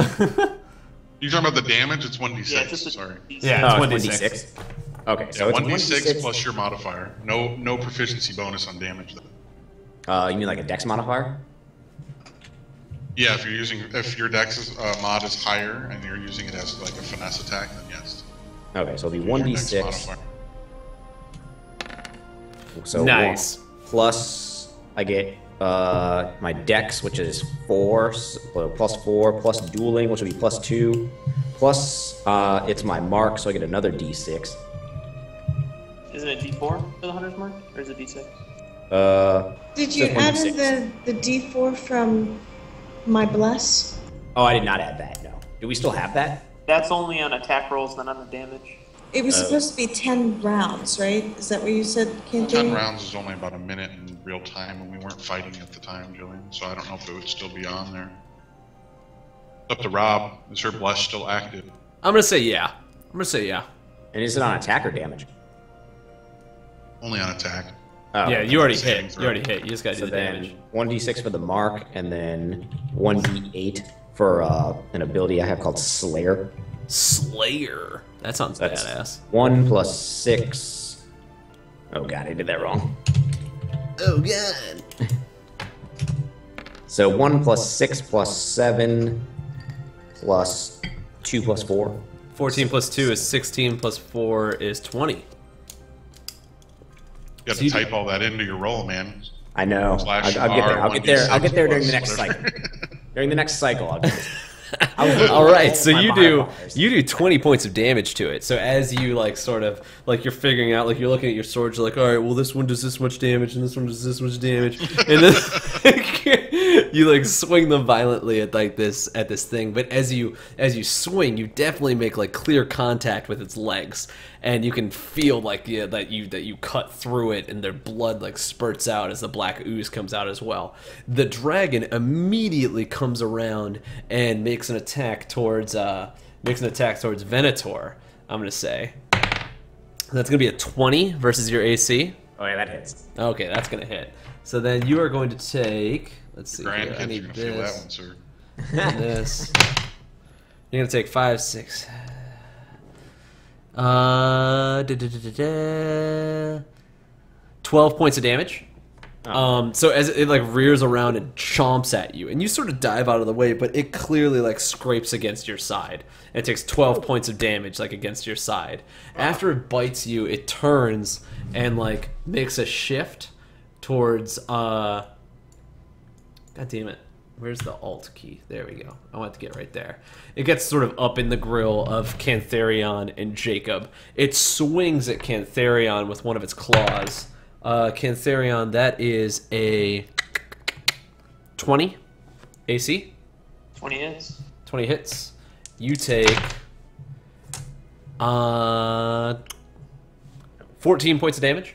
Speaker 6: You're talking about the damage? It's 1d6.
Speaker 4: Yeah, just a
Speaker 6: Sorry.
Speaker 1: Yeah,
Speaker 3: Oh,
Speaker 1: it's
Speaker 3: it's
Speaker 1: 1d6.
Speaker 3: 1d6. Okay, so
Speaker 6: Yeah,
Speaker 3: it's
Speaker 6: 1d6 plus your modifier. No proficiency bonus on damage though.
Speaker 3: You mean like a dex modifier?
Speaker 6: Yeah, if your dex mod is higher and you're using it as like a finesse attack, then yes.
Speaker 3: Okay, so it'll be
Speaker 6: Your dex
Speaker 3: 1d6.
Speaker 6: modifier.
Speaker 3: So
Speaker 1: Nice.
Speaker 3: one plus I get my dex, which is 4, so plus 4, plus dueling, which will be plus 2, plus it's my mark, so I get another d6.
Speaker 4: Isn't it D4 for the hunter's mark, or is it D6?
Speaker 5: Did you
Speaker 3: Just
Speaker 5: add
Speaker 3: 1d6.
Speaker 5: in the D4 from my bless?
Speaker 3: Oh, I did not add that. No. Do we still have that?
Speaker 4: That's only on attack rolls, not on the damage.
Speaker 5: It was supposed to be 10 rounds, right? Is that what you said, Kente?
Speaker 6: 10 rounds is only about a minute in real time, and we weren't fighting at the time, Jillian, so I don't know if it would still be on there. Up to Rob. Is her bless still active?
Speaker 1: I'm gonna say yeah. I'm gonna say yeah.
Speaker 3: And is it on attack or damage?
Speaker 6: Only on attack.
Speaker 3: Oh,
Speaker 1: Yeah, you already
Speaker 6: Saving
Speaker 1: hit.
Speaker 6: throw.
Speaker 1: You already hit. You just gotta
Speaker 3: So
Speaker 1: do the
Speaker 3: then
Speaker 1: damage.
Speaker 3: 1d6 for the mark, and then 1d8 for an ability I have called Slayer.
Speaker 1: Slayer. That sounds
Speaker 3: That's
Speaker 1: badass.
Speaker 3: 1 plus 6. Oh god, I did that wrong.
Speaker 1: Oh god.
Speaker 3: So 1 plus 6 plus 7 plus 2 plus 4.
Speaker 1: 14 plus 2 is 16 plus 4 is 20.
Speaker 6: You got
Speaker 1: So
Speaker 6: to
Speaker 1: you-
Speaker 6: type all that into your roll, man.
Speaker 3: I know.
Speaker 6: Slash
Speaker 3: I'll get there. I'll get there. I'll get there during the
Speaker 6: R1d6
Speaker 3: next
Speaker 6: plus
Speaker 3: cycle. During the next cycle, I'll get it. I was looking
Speaker 1: All
Speaker 3: at
Speaker 1: right,
Speaker 3: all
Speaker 1: so
Speaker 3: my
Speaker 1: you do
Speaker 3: modifiers.
Speaker 1: 20 points of damage to it. So as you like sort of like you're figuring out, like you're looking at your sword, you're like, all right, well this one does this much damage and this one does this much damage, and then you like swing them violently at like this thing. But as you swing, you definitely make like clear contact with its legs, and you can feel like that you cut through it, and their blood like spurts out as the black ooze comes out as well. The dragon immediately comes around and makes an attack towards Venator. I'm gonna say that's gonna be a 20 versus your AC.
Speaker 3: Oh yeah, that hits.
Speaker 1: Okay, that's gonna hit. So then you are going to take. Let's see. Here. I
Speaker 6: Grandkids are
Speaker 1: need
Speaker 6: gonna feel that
Speaker 1: this.
Speaker 6: one, sir.
Speaker 1: And this. You're gonna take 5, 6. 12 points of damage. So as it like rears around and chomps at you, and you sort of dive out of the way, but it clearly like scrapes against your side. It takes 12 points of damage like against your side. After it bites you, it turns and like makes a shift towards God damn it. Where's the alt key? There we go. I want to get right there. It gets sort of up in the grill of Cantharion and Jacob. It swings at Cantharion with one of its claws. Cantharion, that is a 20 AC.
Speaker 4: 20 hits.
Speaker 1: 20 hits. You take 14 points of damage.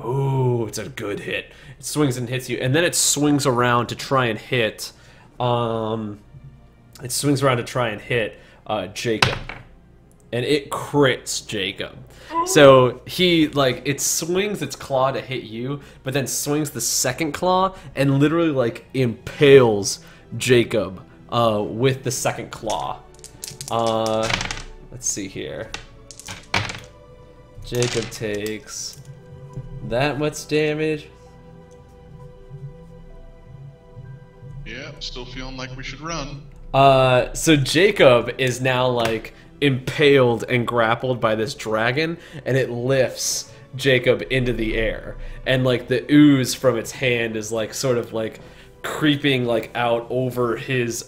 Speaker 1: Ooh, it's a good hit. It swings and hits you, and then it swings around to try and hit. Jacob, and it crits Jacob. So he like it swings its claw to hit you, but then swings the second claw and literally like impales Jacob with the second claw. Let's see here. Jacob takes that much damage.
Speaker 6: Yeah, still feeling like we should run.
Speaker 1: So Jacob is now like impaled and grappled by this dragon, and it lifts Jacob into the air, and like the ooze from its hand is like sort of like creeping like out over his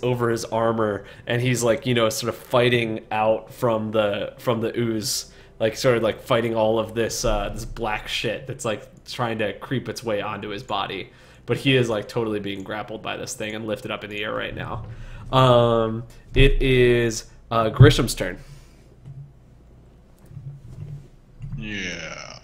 Speaker 1: armor, and he's like, you know, sort of fighting out from the ooze, like sort of like fighting all of this this black shit that's like trying to creep its way onto his body. But he is like totally being grappled by this thing and lifted up in the air right now. It is Grisham's turn.
Speaker 6: Yeah.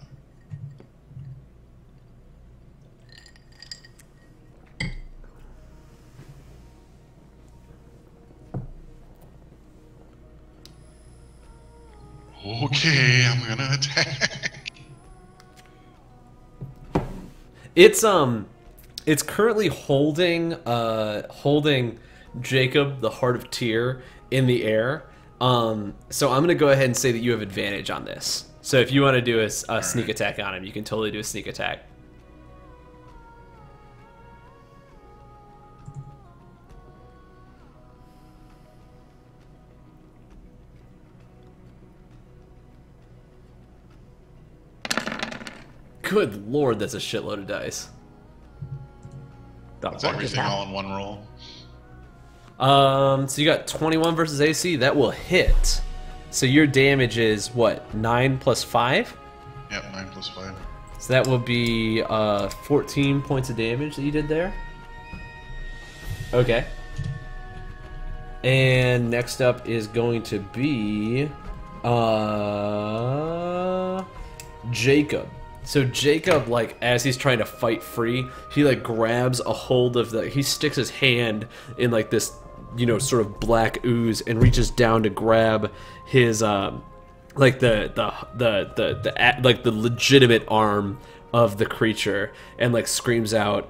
Speaker 6: Okay, I'm gonna attack.
Speaker 1: It's currently holding Jacob, the Heart of Tyr, in the air. So I'm gonna go ahead and say that you have advantage on this. So if you want to do a sneak attack on him, you can totally do a sneak attack. Good lord, that's a shitload of dice.
Speaker 6: That's everything all in one roll.
Speaker 1: So you got 21 versus AC. That will hit. So your damage is what? 9 plus 5?
Speaker 6: Yep, 9 plus 5.
Speaker 1: So that will be 14 points of damage that you did there. Okay. And next up is going to be Jacob. So Jacob, like, as he's trying to fight free, he like grabs a hold of he sticks his hand in like this, you know, sort of black ooze and reaches down to grab his like the legitimate arm of the creature, and like screams out,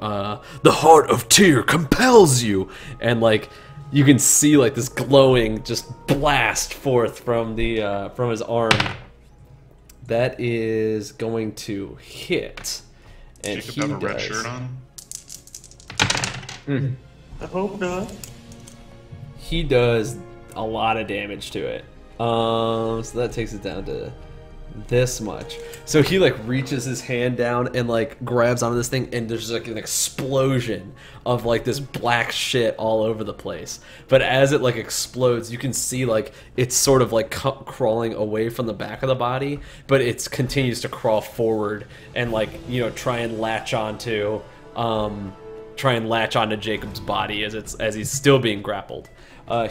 Speaker 1: "The Heart of Tyr compels you!" And like you can see like this glowing just blast forth from the from his arm. That is going to hit. And
Speaker 6: Jacob have a red shirt on?
Speaker 4: I hope not.
Speaker 1: He does a lot of damage to it. So that takes it down to this much. So he like reaches his hand down and like grabs onto this thing, and there's like an explosion of like this black shit all over the place. But as it like explodes, you can see like it's sort of like crawling away from the back of the body, but it continues to crawl forward and like, you know, try and latch onto Jacob's body as he's still being grappled.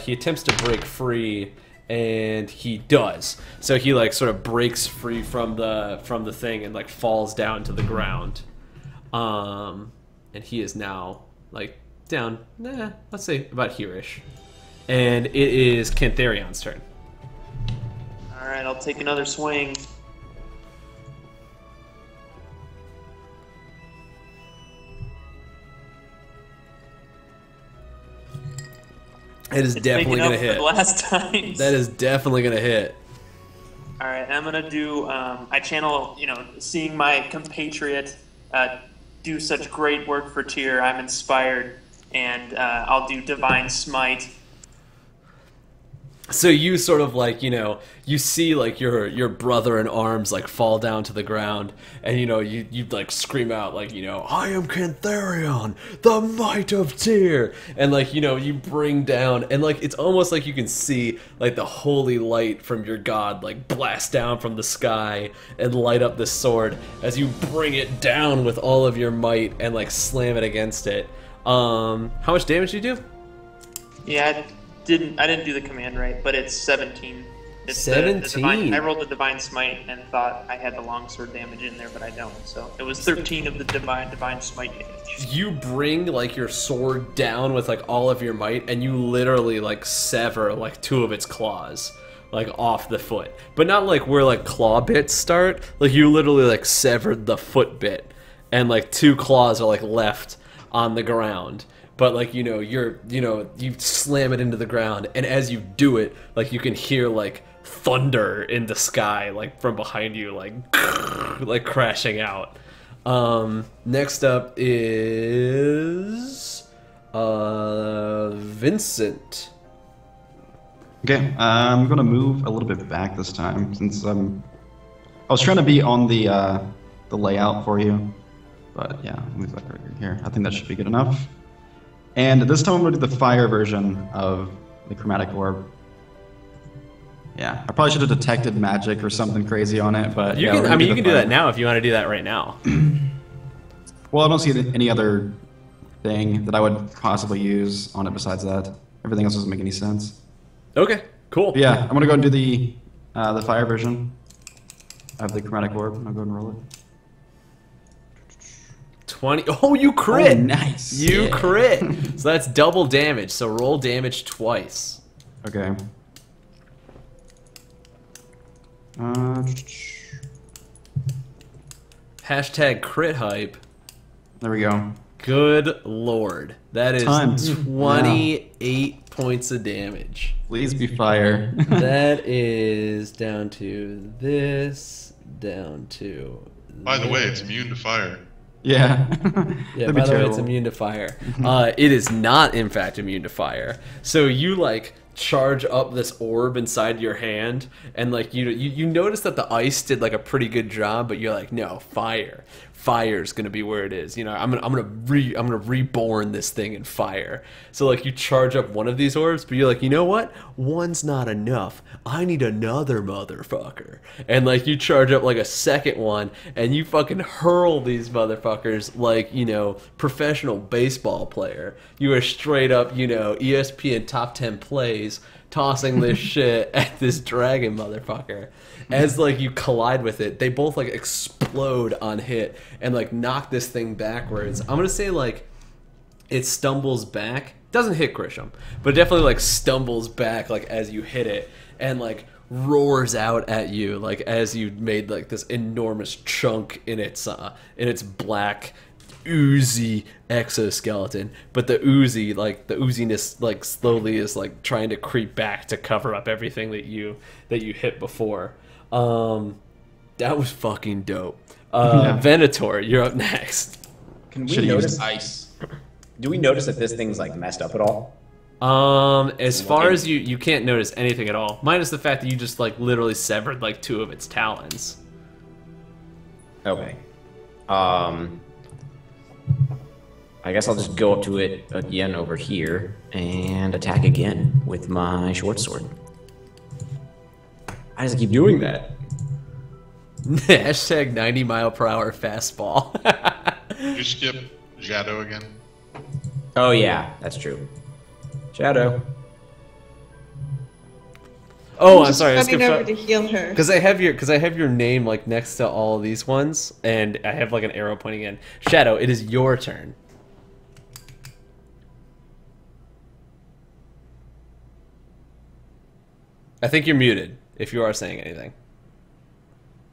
Speaker 1: He attempts to break free, and he does. So he like sort of breaks free from the thing and like falls down to the ground. And he is now like down, let's say about here-ish. And it is Cantharion's turn.
Speaker 4: All right, I'll take another swing.
Speaker 1: It is definitely going to hit.
Speaker 4: Last time.
Speaker 1: That is definitely going to hit.
Speaker 4: All right, I'm going to do, I channel, you know, seeing my compatriot do such great work for Tyr. I'm inspired, and I'll do Divine Smite.
Speaker 1: So you sort of like, you know, you see like your brother in arms like fall down to the ground, and you know, you like scream out like, you know, I am Cantharion, the might of Tyr, and like, you know, you bring down, and like it's almost like you can see like the holy light from your god like blast down from the sky and light up the sword as you bring it down with all of your might and like slam it against it. How much damage do you do?
Speaker 4: Yeah, I didn't do the command right, but it's 17. It's
Speaker 1: 17.
Speaker 4: I rolled the Divine Smite and thought I had the longsword damage in there, but I don't. So it was 13 of the Divine Smite damage.
Speaker 1: You bring like your sword down with like all of your might, and you literally like sever like 2 of its claws like off the foot, but not like where like claw bits start. Like you literally like severed the foot bit, and like 2 claws are like left on the ground. But like, you know, you slam it into the ground, and as you do it, like you can hear like thunder in the sky, like from behind you, like like crashing out. Next up is Vincent.
Speaker 2: Okay, I'm gonna move a little bit back this time since I was trying to be on the layout for you, but yeah, I'll move that right here. I think that should be good enough. And this time I'm going to do the fire version of the chromatic orb. Yeah, I probably should have detected magic or something crazy on it, but
Speaker 1: you
Speaker 2: yeah,
Speaker 1: can, I mean, you can do that now if you want to do that right now.
Speaker 2: Well, I don't see any other thing that I would possibly use on it besides that. Everything else doesn't make any sense.
Speaker 1: Okay, cool.
Speaker 2: But yeah, I'm going to go and do the fire version of the chromatic orb. I'll go ahead and roll it.
Speaker 1: 20. Oh, you crit!
Speaker 2: Oh, nice.
Speaker 1: You crit! So that's double damage, so roll damage twice.
Speaker 2: Okay.
Speaker 1: Hashtag crit hype.
Speaker 2: There we go.
Speaker 1: Good lord. That is
Speaker 2: Time.
Speaker 1: 28 points of damage.
Speaker 2: Please be fire.
Speaker 1: That is down to this, down to
Speaker 6: By the way,
Speaker 1: there.
Speaker 6: it's immune to fire.
Speaker 2: Yeah.
Speaker 1: Yeah,
Speaker 2: That'd
Speaker 1: by
Speaker 2: be
Speaker 1: the way, it's
Speaker 2: terrible.
Speaker 1: immune to fire. It is not, in fact, immune to fire. So you, like, charge up this orb inside your hand, and, like, you notice that the ice did, like, a pretty good job, but you're like, no, fire. Fire's gonna be where it is. You know, I'm gonna reborn this thing in fire. So like you charge up one of these orbs, but you're like, you know what? One's not enough. I need another motherfucker. And like you charge up like a second one, and you fucking hurl these motherfuckers like, you know, professional baseball player. You are straight up, you know, ESPN top 10 plays, tossing this shit at this dragon motherfucker. As like you collide with it, they both like explode on hit and like knock this thing backwards. I'm gonna say like it stumbles back. Doesn't hit Grisham, but definitely like stumbles back like as you hit it, and like roars out at you like as you made like this enormous chunk in its black oozy exoskeleton. But the oozy, like the ooziness like slowly is like trying to creep back to cover up everything that you hit before. That was fucking dope. Venator, you're up next.
Speaker 3: Can we
Speaker 2: Should've
Speaker 3: notice
Speaker 2: used ice.
Speaker 3: Do we notice that this thing's like messed up at all?
Speaker 1: As far as you can't notice anything at all, minus the fact that you just like literally severed like 2 of its talons.
Speaker 3: Okay. I guess I'll just go up to it again over here and attack again with my short sword. I just keep doing that.
Speaker 1: Hashtag 90-mile-per-hour fastball.
Speaker 6: You skip Shadow again?
Speaker 3: Oh yeah, that's true. Shadow.
Speaker 1: Oh, I'm
Speaker 5: just
Speaker 1: sorry. I
Speaker 5: running
Speaker 1: skipped
Speaker 5: over to heal her.
Speaker 1: because I have your name like next to all these ones, and I have like an arrow pointing in. Shadow, it is your turn. I think you're muted if you are saying anything.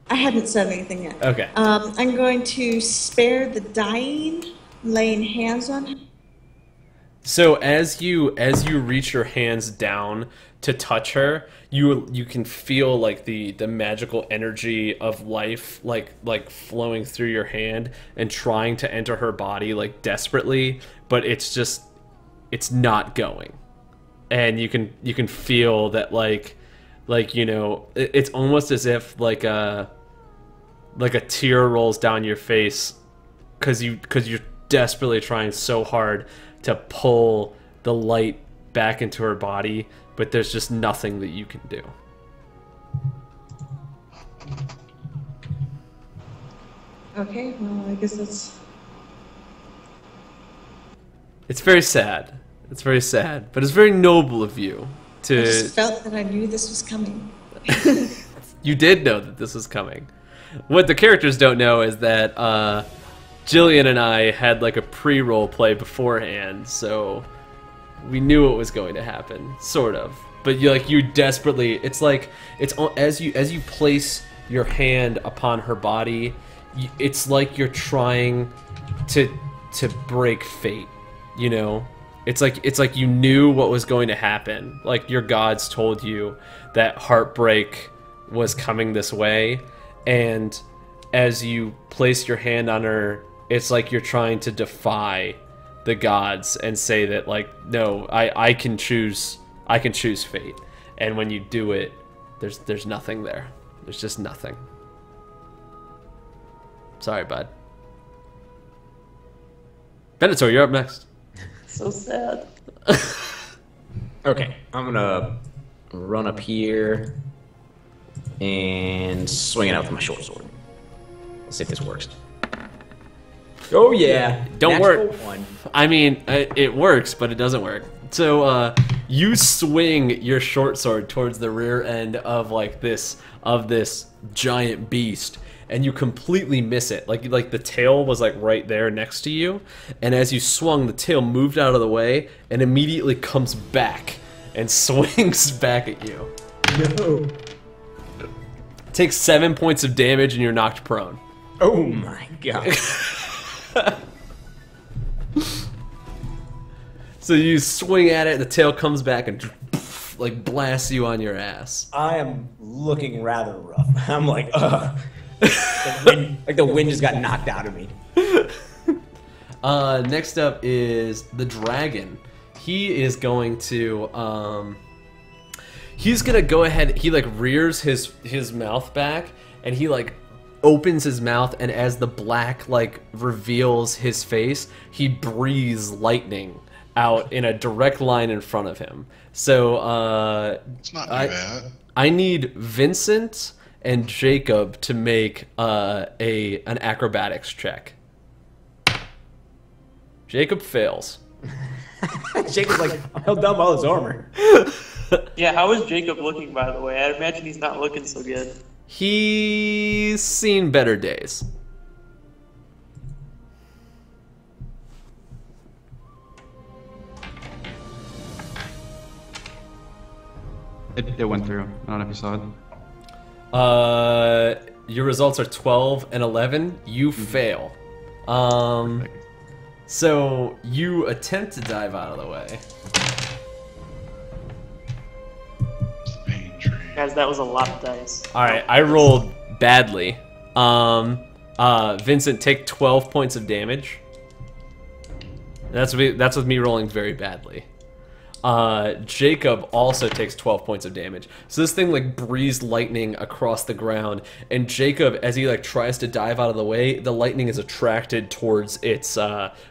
Speaker 5: I hadn't said anything yet.
Speaker 1: Okay.
Speaker 5: I'm going to spare the dying, laying hands on him.
Speaker 1: So as you reach your hands down to touch her, you can feel like the magical energy of life like flowing through your hand and trying to enter her body like desperately, but it's not going. And you can feel that like you know, it's almost as if like a tear rolls down your face because you're desperately trying so hard to pull the light back into her body, but there's just nothing that you can do.
Speaker 5: Okay, well, I guess that's...
Speaker 1: It's very sad. It's very sad, but it's very noble of you
Speaker 5: I
Speaker 1: to...
Speaker 5: just felt that I knew this was coming.
Speaker 1: You did know that this was coming. What the characters don't know is that Jillian and I had like a pre-roll play beforehand, so we knew it was going to happen, sort of. But you desperately, it's as you place your hand upon her body, it's like you're trying to break fate, you know? It's like you knew what was going to happen. Like your gods told you that heartbreak was coming this way, and as you place your hand on her, it's like you're trying to defy the gods and say that like, no, I can choose fate. And when you do it, there's nothing there. There's just nothing. Sorry, bud. Venator, you're up next.
Speaker 4: So sad.
Speaker 3: Okay, I'm gonna run up here and swing it out with my short sword. Let's see if this works. Oh yeah,
Speaker 1: Don't
Speaker 3: natural
Speaker 1: work.
Speaker 3: one.
Speaker 1: I mean, it works, but it doesn't work. So you swing your short sword towards the rear end of this giant beast, and you completely miss it. Like the tail was like right there next to you, and as you swung, the tail moved out of the way and immediately comes back and swings back at you.
Speaker 3: No.
Speaker 1: Takes 7 points of damage and you're knocked prone.
Speaker 3: Oh my god.
Speaker 1: So you swing at it, the tail comes back and like blasts you on your ass.
Speaker 3: I am looking rather rough. I'm like, ugh. The wind just got knocked out of me.
Speaker 1: Next up is the dragon. He is going to he's gonna go ahead. He like rears his mouth back, and he like opens his mouth, and as the black like reveals his face, he breathes lightning out in a direct line in front of him. So
Speaker 6: It's not too bad.
Speaker 1: I need Vincent and Jacob to make an acrobatics check. Jacob fails.
Speaker 3: Jacob's like, I'm held down by all his armor.
Speaker 4: Yeah, how is Jacob looking, by the way? I imagine he's not looking so good.
Speaker 1: He's seen better days.
Speaker 2: It went through. I don't know if you saw it.
Speaker 1: Your results are 12 and 11. You fail. So you attempt to dive out of the way.
Speaker 6: It's the pain tree.
Speaker 4: Guys, that was a lot of dice.
Speaker 1: All right, I rolled badly. Vincent, take 12 points of damage. That's with me rolling very badly. Jacob also takes 12 points of damage. So this thing like breathes lightning across the ground, and Jacob, as he like tries to dive out of the way, the lightning is attracted towards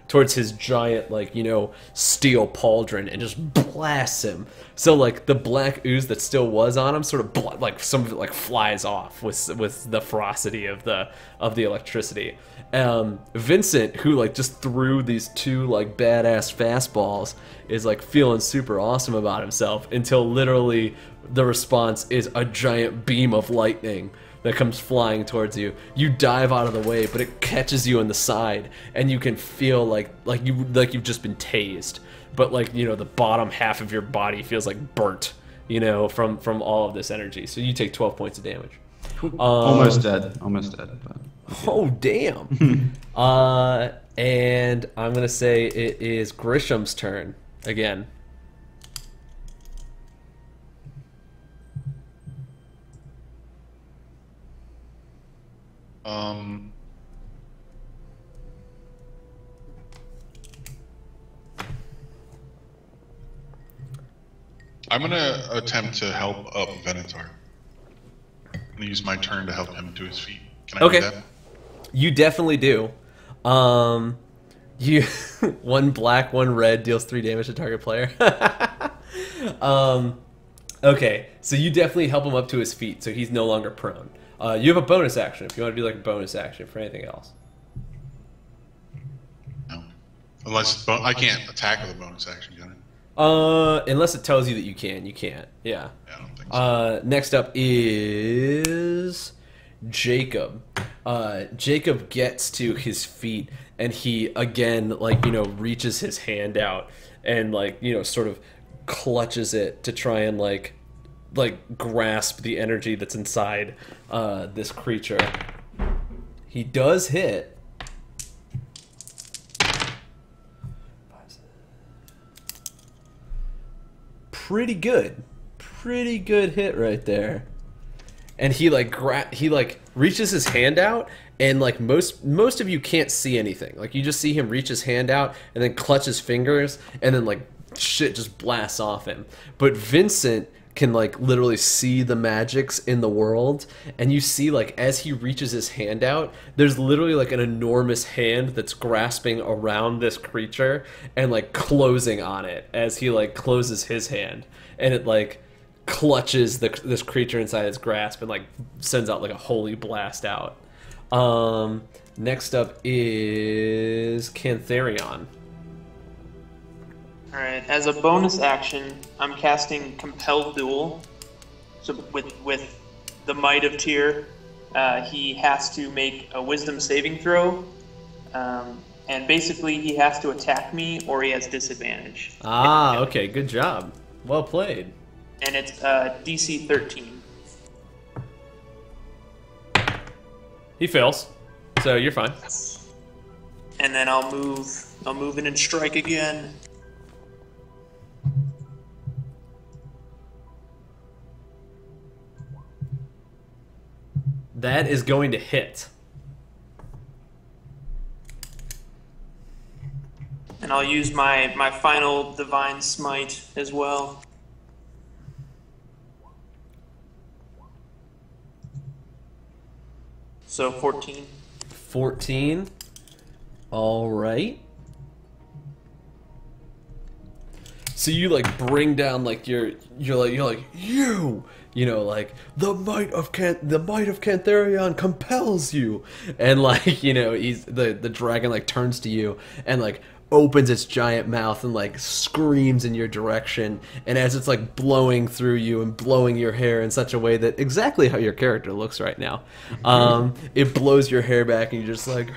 Speaker 1: towards his giant like, you know, steel pauldron and just blasts him. So like the black ooze that still was on him sort of like some of it like flies off with the ferocity of the electricity. Vincent, who like just threw these two like badass fastballs, is like feeling super awesome about himself until literally the response is a giant beam of lightning that comes flying towards you. You dive out of the way, but it catches you in the side, and you can feel like you've just been tased, but like, you know, the bottom half of your body feels like burnt, you know, from all of this energy. So you take 12 points of damage.
Speaker 2: Almost dead. Almost dead. But...
Speaker 1: Oh, damn. And I'm going to say it is Grisham's turn. again.
Speaker 6: I'm gonna attempt to help up Venator. I'm gonna use my turn to help him to his feet. Can I
Speaker 1: Okay.
Speaker 6: do that?
Speaker 1: You definitely do. You one black, one red deals 3 damage to target player. Okay, so you definitely help him up to his feet, so he's no longer prone. You have a bonus action if you want to do like a bonus action for anything else.
Speaker 6: No. Unless I can't attack with a bonus action, can I?
Speaker 1: Unless it tells you that you can, you can't. Yeah.
Speaker 6: Yeah, I don't think so.
Speaker 1: Next up is Jacob. Jacob gets to his feet and he again, like, you know, reaches his hand out and, like, you know, sort of clutches it to try and like grasp the energy that's inside this creature. He does hit. Pretty good hit right there. And he like reaches his hand out, and like most of you can't see anything. Like, you just see him reach his hand out and then clutch his fingers, and then like shit just blasts off him. But Vincent can like literally see the magics in the world, and you see, like, as he reaches his hand out, there's literally like an enormous hand that's grasping around this creature and like closing on it as he like closes his hand, and it like clutches this creature inside its grasp and like sends out like a holy blast out. Next up is Cantharion.
Speaker 4: Alright, as a bonus action, I'm casting Compelled Duel. So with the Might of Tyr, he has to make a Wisdom saving throw. And basically he has to attack me or he has disadvantage.
Speaker 1: Ah, okay, good job. Well played.
Speaker 4: And it's DC 13.
Speaker 1: He fails, so you're fine.
Speaker 4: And then I'll move in and strike again.
Speaker 1: That is going to hit.
Speaker 4: And I'll use my final Divine Smite as well. So 14.
Speaker 1: 14. All right. So you like bring down like you're like you know, like the might of Cantharion compels you, and like, you know, he's the dragon like turns to you and like opens its giant mouth and like screams in your direction, and as it's like blowing through you and blowing your hair in such a way that exactly how your character looks right now, it blows your hair back and you're just like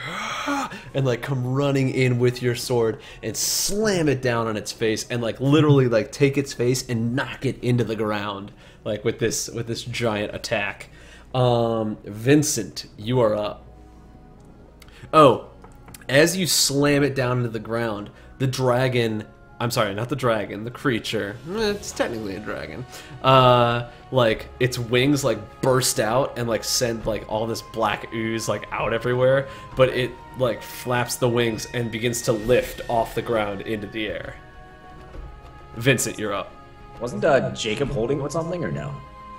Speaker 1: and like come running in with your sword and slam it down on its face and like literally like take its face and knock it into the ground, like with this giant attack. Vincent, you are up. Oh, as you slam it down into the ground, the dragon... I'm sorry, not the dragon, the creature. It's technically a dragon. Like, its wings, like, burst out and, like, send, like, all this black ooze, like, out everywhere. But it, like, flaps the wings and begins to lift off the ground into the air. Vincent, you're up.
Speaker 3: Wasn't Jacob holding with something, or no?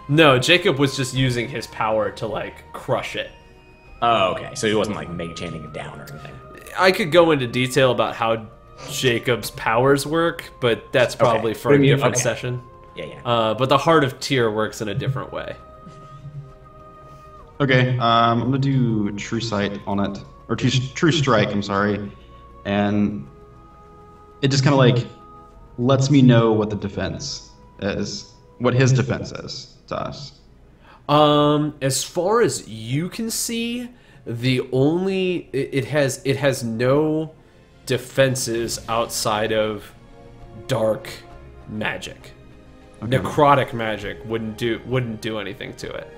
Speaker 1: No, Jacob was just using his power to, like, crush it.
Speaker 3: Oh, okay. So he wasn't, like, maintaining it down or anything.
Speaker 1: I could go into detail about how Jacob's powers work, but that's probably for a different session.
Speaker 3: Yeah.
Speaker 1: But the Heart of Tyr works in a different way.
Speaker 2: Okay, I'm gonna do True Sight on it, or True Strike. I'm sorry, and it just kind of like lets me know what the defense is, what his defense is to us.
Speaker 1: As far as you can see, it has no defenses outside of dark magic. Okay. Necrotic magic wouldn't do anything to it.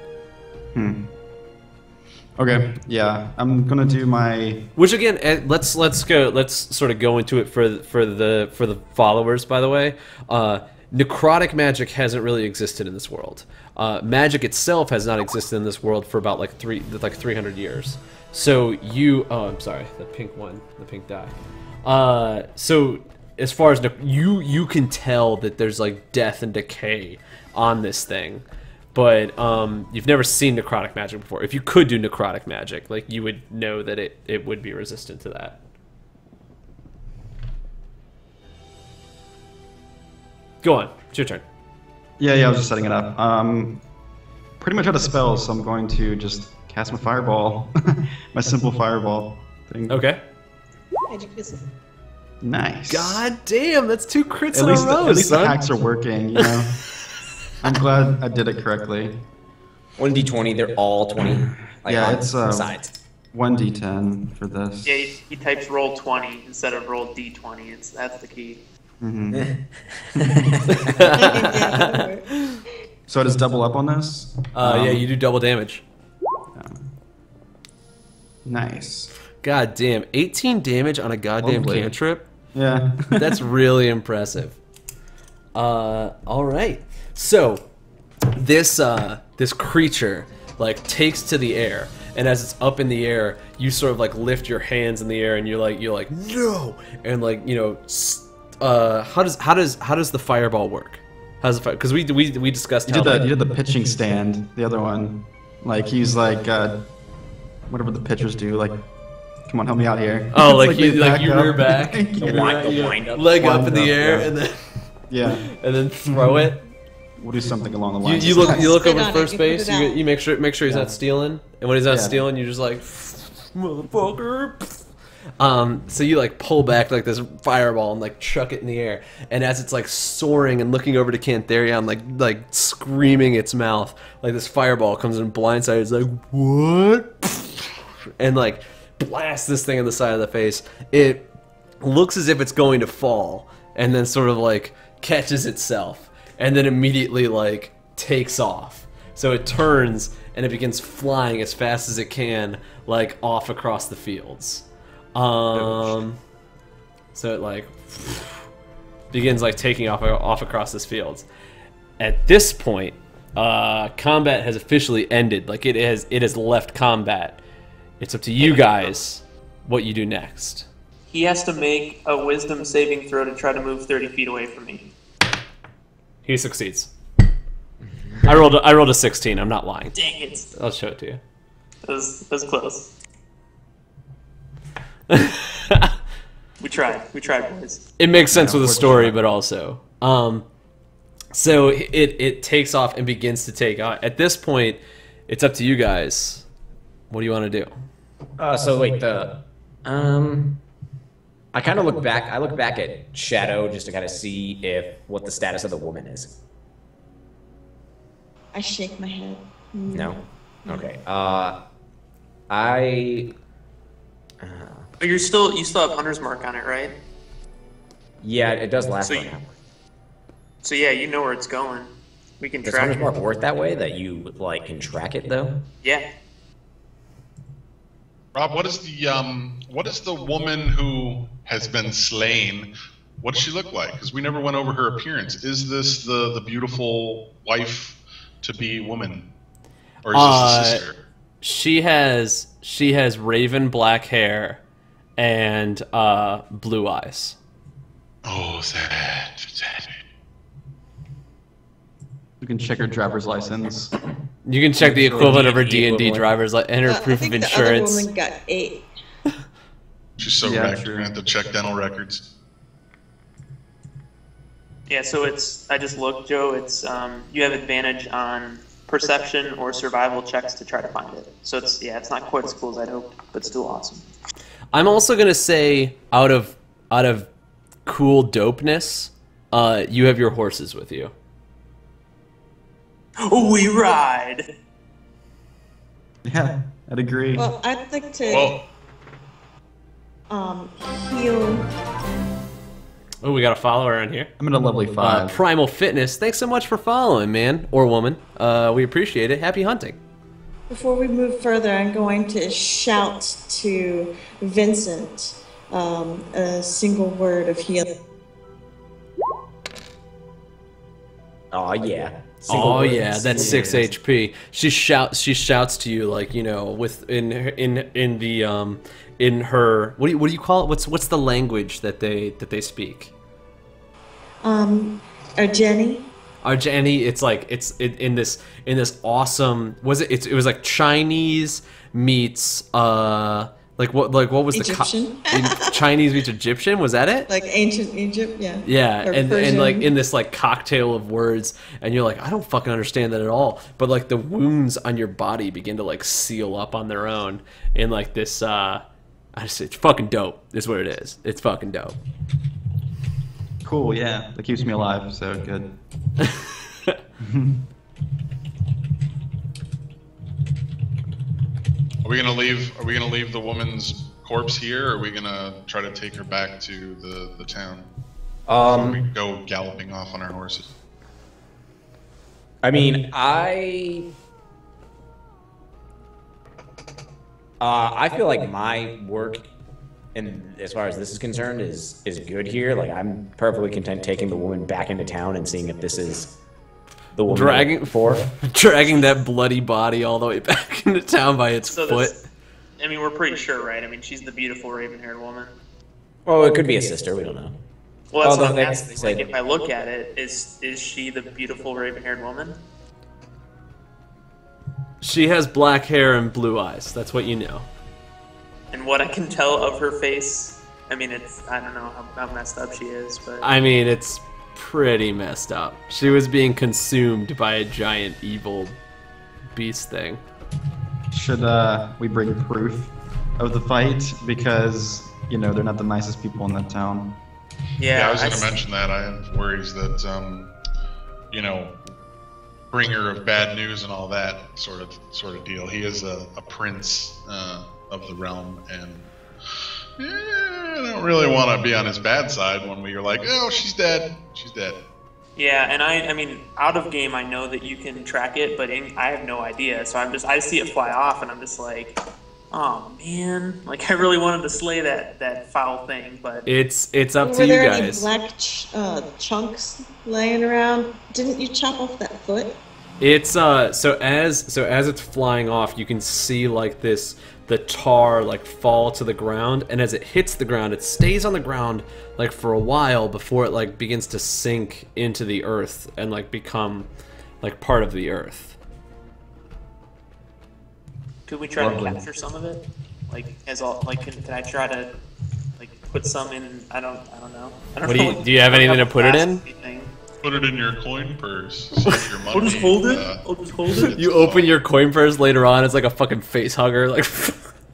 Speaker 2: Okay, yeah, I'm gonna do my.
Speaker 1: Which again, let's sort of go into it for the followers. By the way, necrotic magic hasn't really existed in this world. Magic itself has not existed in this world for about like 300 years. So I'm sorry, the pink one, the pink die. So as far as you can tell that there's like death and decay on this thing. But you've never seen necrotic magic before. If you could do necrotic magic, like you would know that it would be resistant to that. Go on, it's your turn.
Speaker 2: Yeah, I was just setting it up. Pretty much out of spells, so I'm going to just cast my fireball, my simple fireball thing.
Speaker 1: Okay.
Speaker 5: Magic missile.
Speaker 2: Nice.
Speaker 1: God damn, that's 2 crits
Speaker 2: At
Speaker 1: in
Speaker 2: least,
Speaker 1: a row,
Speaker 2: at least the
Speaker 1: son.
Speaker 2: hacks are working, you know. I'm glad I did it correctly.
Speaker 3: 1d20, they're all 20. Like,
Speaker 2: Yeah,
Speaker 3: on
Speaker 2: it's,
Speaker 3: sides.
Speaker 2: 1d10 for this.
Speaker 4: Yeah, he types roll 20 instead of roll d20. That's the key.
Speaker 2: So does double up on this?
Speaker 1: Yeah, you do double damage.
Speaker 2: Nice.
Speaker 1: God damn, 18 damage on a goddamn
Speaker 2: Lovely.
Speaker 1: cantrip?
Speaker 2: Yeah.
Speaker 1: That's really impressive. All right. So this creature like takes to the air, and as it's up in the air, you sort of like lift your hands in the air, and you're like no, and like how does the fireball work? How's the fire? Because we discussed
Speaker 2: You
Speaker 1: how
Speaker 2: did the pitching stand, the other one. Like he's like whatever the pitchers do, like come on, help me out here.
Speaker 1: Oh, like
Speaker 2: they
Speaker 1: you
Speaker 2: back up.
Speaker 1: rear back,
Speaker 3: The wind up.
Speaker 1: leg up
Speaker 2: Wind
Speaker 1: in the
Speaker 2: up,
Speaker 1: air,
Speaker 2: yeah.
Speaker 1: and then
Speaker 2: Yeah.
Speaker 1: and then throw it.
Speaker 2: We'll do something along the lines.
Speaker 1: You
Speaker 2: of
Speaker 1: look
Speaker 2: that.
Speaker 1: over
Speaker 5: Spit on
Speaker 1: first
Speaker 5: it, you put
Speaker 1: base.
Speaker 5: it
Speaker 1: You,
Speaker 5: out.
Speaker 1: you make sure he's not stealing, and when he's not
Speaker 2: Yeah.
Speaker 1: stealing, you're just like motherfucker. So you like pull back like this fireball and like chuck it in the air, and as it's like soaring and looking over to Cantharion, like screaming its mouth, like this fireball comes in blindsided. It's like what? And like blasts this thing in the side of the face. It looks as if it's going to fall, and then sort of like catches itself, and then immediately like takes off. So it turns and it begins flying as fast as it can, like off across the fields. So it like begins like taking off across this fields. At this point, combat has officially ended. Like it has left combat. It's up to you guys what you do next.
Speaker 4: He has to make a wisdom saving throw to try to move 30 feet away from me.
Speaker 1: He succeeds. I rolled a 16. I'm not lying.
Speaker 4: Dang it.
Speaker 1: I'll show it to you.
Speaker 4: That was close. We tried, boys.
Speaker 1: It makes sense with the story, but also, so it takes off and begins to take. At this point, it's up to you guys. What do you want to do?
Speaker 3: So wait, I kind of look back. I look back at Shadow just to kind of see what the status of the woman is.
Speaker 5: I shake my head.
Speaker 3: No. Okay.
Speaker 4: But you still have Hunter's Mark on it, right?
Speaker 3: Yeah, it does last
Speaker 4: So
Speaker 3: for
Speaker 4: you-
Speaker 3: now.
Speaker 4: So yeah, you know where it's going. We can
Speaker 3: Does
Speaker 4: track
Speaker 3: Hunter's
Speaker 4: it.
Speaker 3: Mark work that way? That you like can track it though?
Speaker 4: Yeah.
Speaker 6: Rob, what is the woman who has been slain? What does she look like? Because we never went over her appearance. Is this the beautiful wife to be woman, or is this the sister?
Speaker 1: She has raven black hair and blue eyes.
Speaker 6: Oh, sad.
Speaker 2: You can check her driver's license.
Speaker 1: You can check the equivalent of her
Speaker 3: D&D
Speaker 1: D&D
Speaker 3: equivalent.
Speaker 1: driver's and her
Speaker 5: I
Speaker 1: proof
Speaker 5: think
Speaker 1: of
Speaker 5: the
Speaker 1: insurance.
Speaker 5: other woman got 8.
Speaker 6: She's so
Speaker 2: Yeah,
Speaker 6: wrecked.
Speaker 2: true.
Speaker 6: You're gonna have to check dental records.
Speaker 4: Yeah, so I just looked, Joe. It's you have advantage on perception or survival checks to try to find it. So it's not quite as cool as I'd hoped, but still awesome.
Speaker 1: I'm also gonna say out of cool dopeness, you have your horses with you.
Speaker 4: We ride.
Speaker 2: Yeah, I'd agree.
Speaker 5: Well, I'd like to
Speaker 6: Well,
Speaker 5: heal.
Speaker 1: Oh, we got a follower in here.
Speaker 2: I'm at a lovely 5.
Speaker 1: Primal Fitness, thanks so much for following, man or woman. We appreciate it. Happy hunting.
Speaker 5: Before we move further, I'm going to shout to Vincent a single word of healing.
Speaker 3: Oh yeah.
Speaker 1: Oh yeah, that's 6 HP. She shouts to you like, you know, with in her what do you call it? What's the language that they speak?
Speaker 5: Jenny.
Speaker 1: Arjani, it's like in this awesome, it was like Chinese meets like what was
Speaker 5: Egyptian?
Speaker 1: Chinese meets Egyptian, was that it?
Speaker 5: Like ancient Egypt, yeah.
Speaker 1: Yeah,
Speaker 5: Or
Speaker 1: and
Speaker 5: Persian.
Speaker 1: like in this like cocktail of words, and you're like, I don't fucking understand that at all. But like the wounds on your body begin to like seal up on their own in like this it's fucking dope, is what it is. It's fucking dope.
Speaker 2: Cool, yeah. That keeps me alive, so good.
Speaker 6: Are we gonna leave the woman's corpse here, or are we gonna try to take her back to the town? We go galloping off on our horses.
Speaker 3: I mean, I feel like my work, and as far as this is concerned, is good here. Like, I'm perfectly content taking the woman back into town and seeing if this is the woman
Speaker 1: dragging that bloody body all the way back into town by its foot.
Speaker 4: I mean, we're pretty sure, right? I mean, she's the beautiful raven-haired woman.
Speaker 3: Well, it could be a sister. We don't know.
Speaker 4: Well, that's what I'm
Speaker 3: they
Speaker 4: asking.
Speaker 3: say-
Speaker 4: Like, if I look at it, is she the beautiful raven-haired woman?
Speaker 1: She has black hair and blue eyes. That's what you know.
Speaker 4: And what I can tell of her face, I mean, I don't know how messed up she is, but
Speaker 1: I mean, it's pretty messed up. She was being consumed by a giant evil beast thing.
Speaker 2: Should we bring proof of the fight? Because, you know, they're not the nicest people in that town.
Speaker 6: Yeah, I was going to mention that. I have worries that, you know, bringer of bad news and all that sort of deal. He is a prince of the realm, and I don't really want to be on his bad side when we're like, oh, she's dead. She's dead.
Speaker 4: yeah. And I mean, out of game, I know that you can track it, but I have no idea. So I see it fly off, and I'm just like, oh man, like I really wanted to slay that foul thing, but
Speaker 1: It's up to
Speaker 5: Were
Speaker 1: you
Speaker 5: there any
Speaker 1: guys.
Speaker 5: black chunks laying around? Didn't you chop off that foot?
Speaker 1: It's so as it's flying off, you can see like the tar like fall to the ground, and as it hits the ground, it stays on the ground like for a while before it like begins to sink into the earth and like become like part of the earth.
Speaker 4: could we try to
Speaker 2: Lovely.
Speaker 4: capture some of it? Like can I try to like put some in? I don't know. I don't
Speaker 1: What
Speaker 4: know
Speaker 1: do you have anything to put it in?
Speaker 4: Anything.
Speaker 6: Put it in your coin purse. Save your money.
Speaker 4: I'll just hold it. I'll just hold it.
Speaker 1: You open your coin purse later on, it's like a fucking face hugger. Like,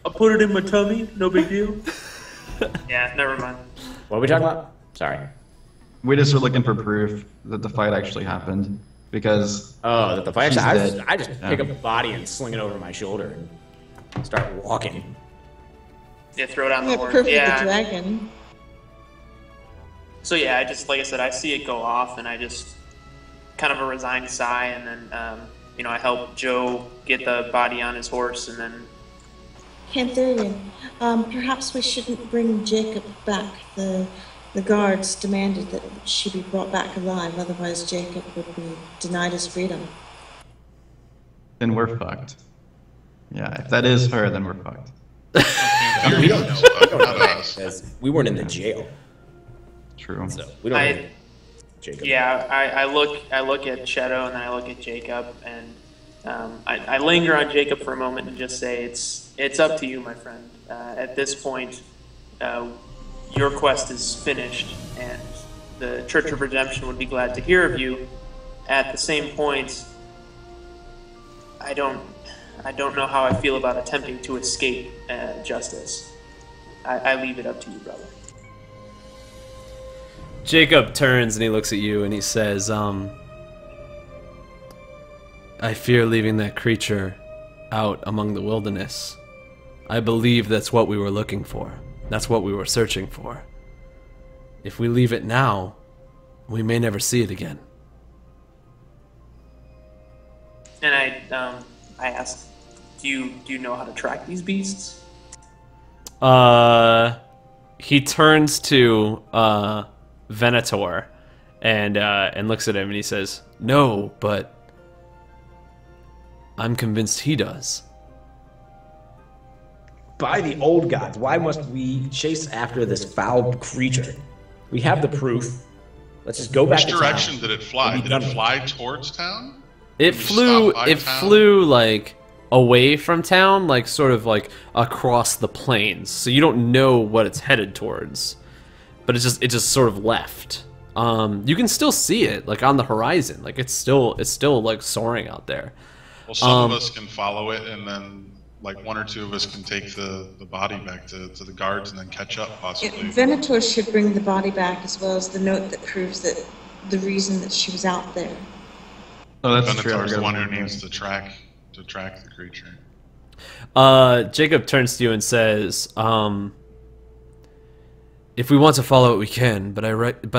Speaker 4: I'll put it in my tummy. No big deal. Yeah, never mind.
Speaker 3: What are we talking about? Sorry.
Speaker 2: We just were looking for proof that the fight actually happened, because
Speaker 3: Oh, that the fight.
Speaker 2: She's
Speaker 3: I
Speaker 2: dead.
Speaker 3: just pick up the body and sling it over my shoulder and start walking.
Speaker 4: Yeah, throw down
Speaker 5: Yeah,
Speaker 4: the horn.
Speaker 5: proof of the
Speaker 4: Yeah.
Speaker 5: dragon.
Speaker 4: So yeah, I just like I said, I see it go off, and I just kind of a resigned sigh, and then you know, I help Joe get the body on his horse, and then
Speaker 5: Cantharian, perhaps we shouldn't bring Jacob back. The guards demanded that she be brought back alive, otherwise Jacob would be denied his freedom.
Speaker 2: then we're fucked. Yeah, if that is her, then we're fucked.
Speaker 6: We don't know. Not us.
Speaker 3: Because we weren't in the jail,
Speaker 2: True.
Speaker 3: so we don't know Jacob.
Speaker 4: yeah, I look at Shadow, and then I look at Jacob, and I linger on Jacob for a moment and just say, it's up to you, my friend. At this point, your quest is finished, and the Church of Redemption would be glad to hear of you. At the same point, I don't know how I feel about attempting to escape justice. I leave it up to you, brother.
Speaker 1: Jacob turns and he looks at you and he says, I fear leaving that creature out among the wilderness. I believe that's what we were looking for. That's what we were searching for. If we leave it now, we may never see it again.
Speaker 4: And I asked, Do you know how to track these beasts?
Speaker 1: He turns to Venator and looks at him and he says, "No, but I'm convinced he does."
Speaker 3: By the old gods, why must we chase after this foul creature? We have the proof. Let's just go back
Speaker 6: Which
Speaker 3: to
Speaker 6: direction
Speaker 3: town.
Speaker 6: did it fly?
Speaker 3: We'll be
Speaker 6: Did
Speaker 3: done
Speaker 6: it
Speaker 3: with
Speaker 6: fly towards town?
Speaker 1: It
Speaker 6: Did we
Speaker 1: flew.
Speaker 6: stop by
Speaker 1: It
Speaker 6: town?
Speaker 1: flew like away from town, like sort of like across the plains. So you don't know what it's headed towards, but it just sort of left. You can still see it like on the horizon. Like it's still like soaring out there.
Speaker 6: Well, some of us can follow it, and then like one or two of us can take the body back to the guards and then catch up possibly.
Speaker 5: Venator should bring the body back as well as the note that proves that the reason that she was out there.
Speaker 2: Oh, that's true.
Speaker 6: Venator's
Speaker 2: I
Speaker 6: the one
Speaker 2: forgot
Speaker 6: who
Speaker 2: about
Speaker 6: needs to track the creature.
Speaker 1: Jacob turns to you and says, "If we want to follow it, we can. But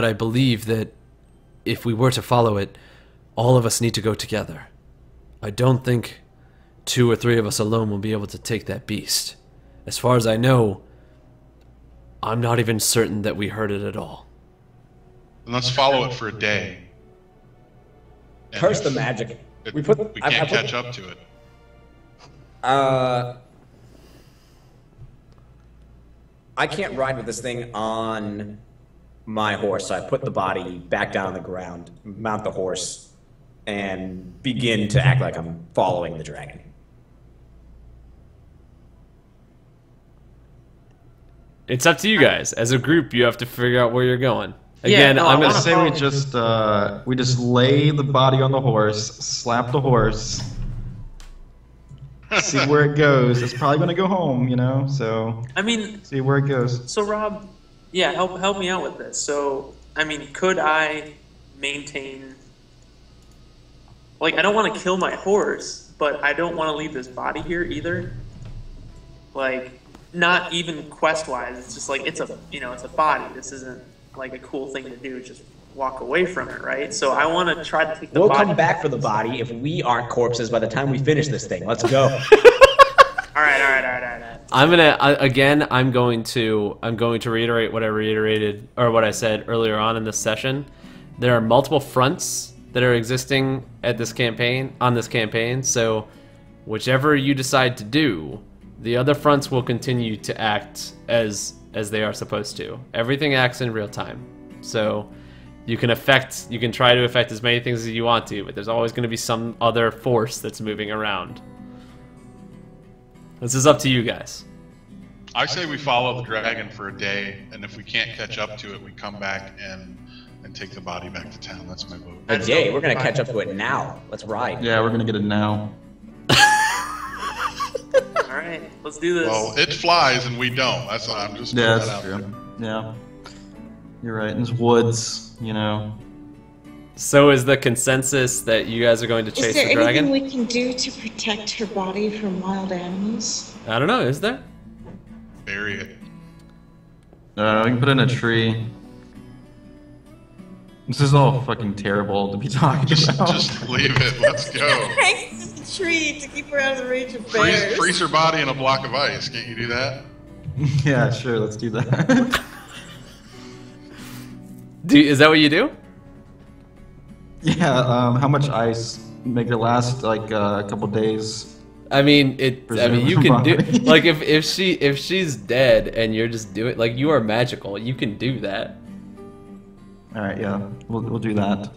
Speaker 1: I believe that if we were to follow it, all of us need to go together. I don't think 2 or 3 of us alone will be able to take that beast. As far as I know, I'm not even certain that we heard it at all."
Speaker 6: And let's follow it for a day. And
Speaker 3: Curse
Speaker 6: if
Speaker 3: the magic.
Speaker 6: it-
Speaker 3: We put.
Speaker 6: we
Speaker 3: I
Speaker 6: can't
Speaker 3: put-
Speaker 6: catch up to it.
Speaker 3: I can't ride with this thing on my horse, so I put the body back down on the ground, mount the horse, and begin to act like I'm following the dragon.
Speaker 1: It's up to you guys. As a group, you have to figure out where you're going. Again,
Speaker 4: no,
Speaker 1: I'm
Speaker 2: I
Speaker 1: gonna
Speaker 2: say we just lay the body on the horse, slap the horse, see where it goes. It's probably gonna go home, you know. So
Speaker 4: I mean,
Speaker 2: see where it goes.
Speaker 4: so Rob, yeah, help me out with this. So, I mean, could I maintain? Like, I don't want to kill my horse, but I don't want to leave this body here either. Like, not even quest-wise. It's just like it's a body. This isn't like a cool thing to do. Just walk away from it, right? So I want to try to take the
Speaker 3: We'll
Speaker 4: body.
Speaker 3: come back for the body if we aren't corpses by the time we finish this thing. Let's go.
Speaker 4: All right.
Speaker 1: I'm going to reiterate what I reiterated or what I said earlier on in this session. There are multiple fronts that are existing at this campaign so whichever you decide to do, the other fronts will continue to act as they are supposed to. Everything acts in real time. So you can try to affect as many things as you want to, but there's always going to be some other force that's moving around. This is up to you guys.
Speaker 6: I say we follow the dragon for a day, and if we can't catch up to it, we come back and take the body back to town. That's my vote.
Speaker 3: A day. We're gonna catch up to it now. Let's ride.
Speaker 2: Yeah, we're gonna get it now.
Speaker 4: All right, let's do this.
Speaker 6: Well, it flies and we don't. That's what I'm just
Speaker 2: Yeah,
Speaker 6: putting
Speaker 2: that's
Speaker 6: that out
Speaker 2: true.
Speaker 6: there.
Speaker 2: Yeah, you're right. In these woods, you know.
Speaker 1: So is the consensus that you guys are going to
Speaker 5: Is
Speaker 1: chase
Speaker 5: there
Speaker 1: the dragon?
Speaker 5: anything we can do to protect her body from wild animals?
Speaker 1: I don't know, is there?
Speaker 6: Bury it.
Speaker 2: We can put it in a tree. This is all fucking terrible to be talking about.
Speaker 6: Just leave it. Let's go.
Speaker 5: Thanks to the tree to keep her out of the range of bears.
Speaker 6: Freeze her body in a block of ice. Can't you do that?
Speaker 2: Yeah, sure. Let's do that.
Speaker 1: Is that what you do?
Speaker 2: Yeah. How much ice make it last like a couple days?
Speaker 1: I mean, you
Speaker 2: Preserve
Speaker 1: can do
Speaker 2: body.
Speaker 1: like if she's dead and you're just doing like you are magical, you can do that.
Speaker 2: All right. Yeah. We'll do that.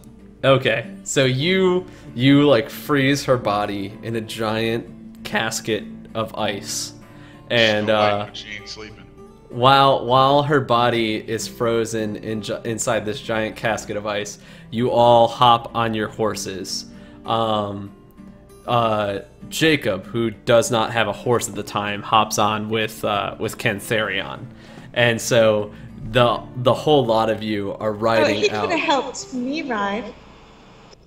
Speaker 1: Okay, so you like freeze her body in a giant casket of ice, and
Speaker 6: Snow White, but she ain't sleeping.
Speaker 1: while her body is frozen inside this giant casket of ice, you all hop on your horses. Jacob, who does not have a horse at the time, hops on with Cantharion, and so the whole lot of you are
Speaker 5: Oh,
Speaker 1: riding
Speaker 5: he
Speaker 1: out.
Speaker 5: could have helped me ride.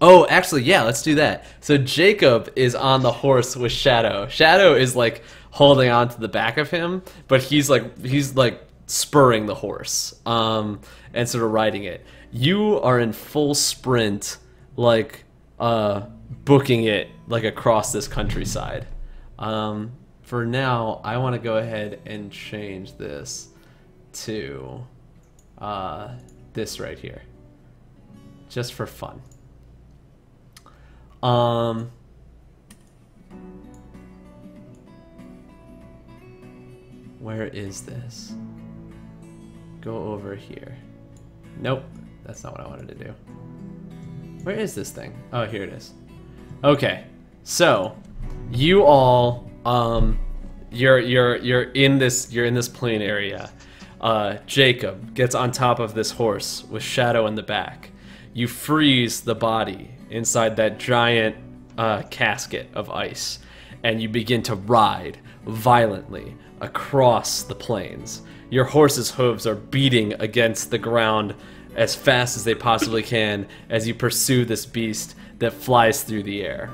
Speaker 1: Oh, actually, yeah, let's do that. So Jacob is on the horse with Shadow. Shadow is like holding on to the back of him, but he's like spurring the horse, and sort of riding it. You are in full sprint, like booking it like across this countryside. For now, I want to go ahead and change this to this right here, just for fun. Where is this? Go over here. Nope, that's not what I wanted to do. Where is this thing? Oh, here it is. Okay, so you all, you're in this plain area. Jacob gets on top of this horse with Shadow in the back. You freeze the body inside that giant casket of ice, and you begin to ride violently across the plains. Your horse's hooves are beating against the ground as fast as they possibly can as you pursue this beast that flies through the air.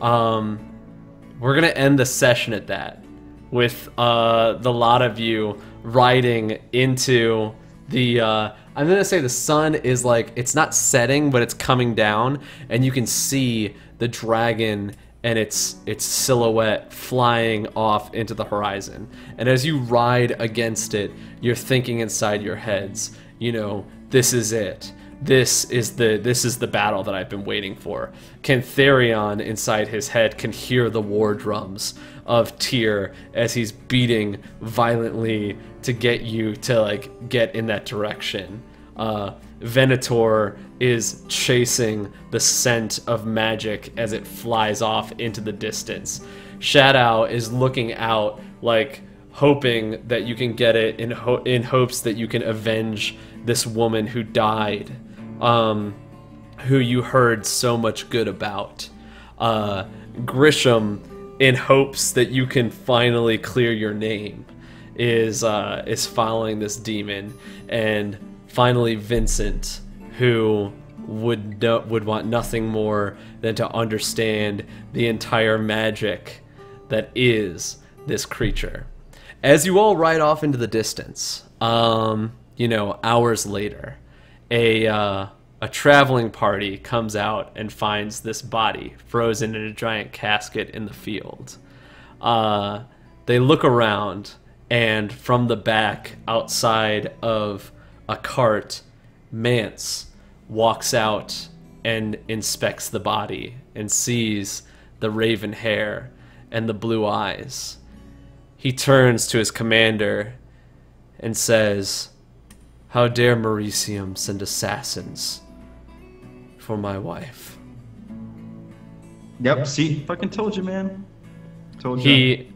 Speaker 1: We're gonna end the session at that, with the lot of you riding into the I'm gonna say the sun is like, it's not setting, but it's coming down, and you can see the dragon and its silhouette flying off into the horizon. And as you ride against it, you're thinking inside your heads, you know, this is it. This is the battle that I've been waiting for. Cantharion inside his head can hear the war drums of Tyr as he's beating violently to get you to like get in that direction. Venator is chasing the scent of magic as it flies off into the distance. Shadow is looking out, like hoping that you can get it in hopes that you can avenge this woman who died, who you heard so much good about. Grisham, in hopes that you can finally clear your name, is following this demon. And finally Vincent, who would want nothing more than to understand the entire magic that is this creature. As you all ride off into the distance, you know, hours later, a traveling party comes out and finds this body frozen in a giant casket in the field. They look around, and from the back, outside of a cart, Mance walks out and inspects the body and sees the raven hair and the blue eyes. He turns to his commander and says, "How dare Mauricium send assassins for my wife?"
Speaker 2: Yep, see, fucking told you, man. Told you.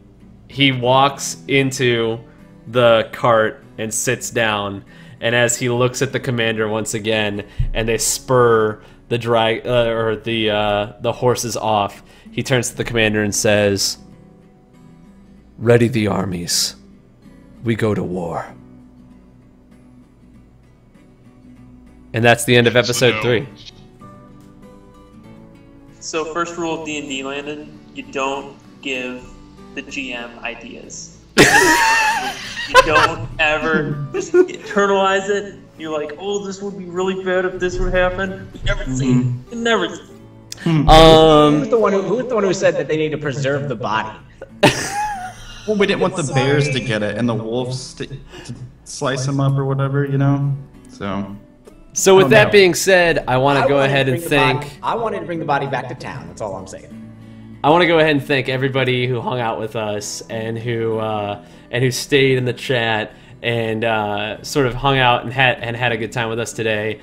Speaker 1: He walks into the cart and sits down, and as he looks at the commander once again, and they spur the the horses off, he turns to the commander and says, "Ready the armies. We go to war." And that's the end of episode 3.
Speaker 4: So first rule of D&D, Landon, you don't give the GM ideas. You don't ever just internalize it. You're like, oh, this would be really bad if this would happen. You never see it. You never see it.
Speaker 3: Who's the one who said that they need to preserve the body?
Speaker 2: Well, we didn't want the bears to get it and the wolves to slice them up or whatever, you know?
Speaker 1: So with that being said, I want to go ahead and thank...
Speaker 3: I wanted to bring the body back to town. That's all I'm saying.
Speaker 1: I want to go ahead and thank everybody who hung out with us and who stayed in the chat and sort of hung out and had a good time with us today.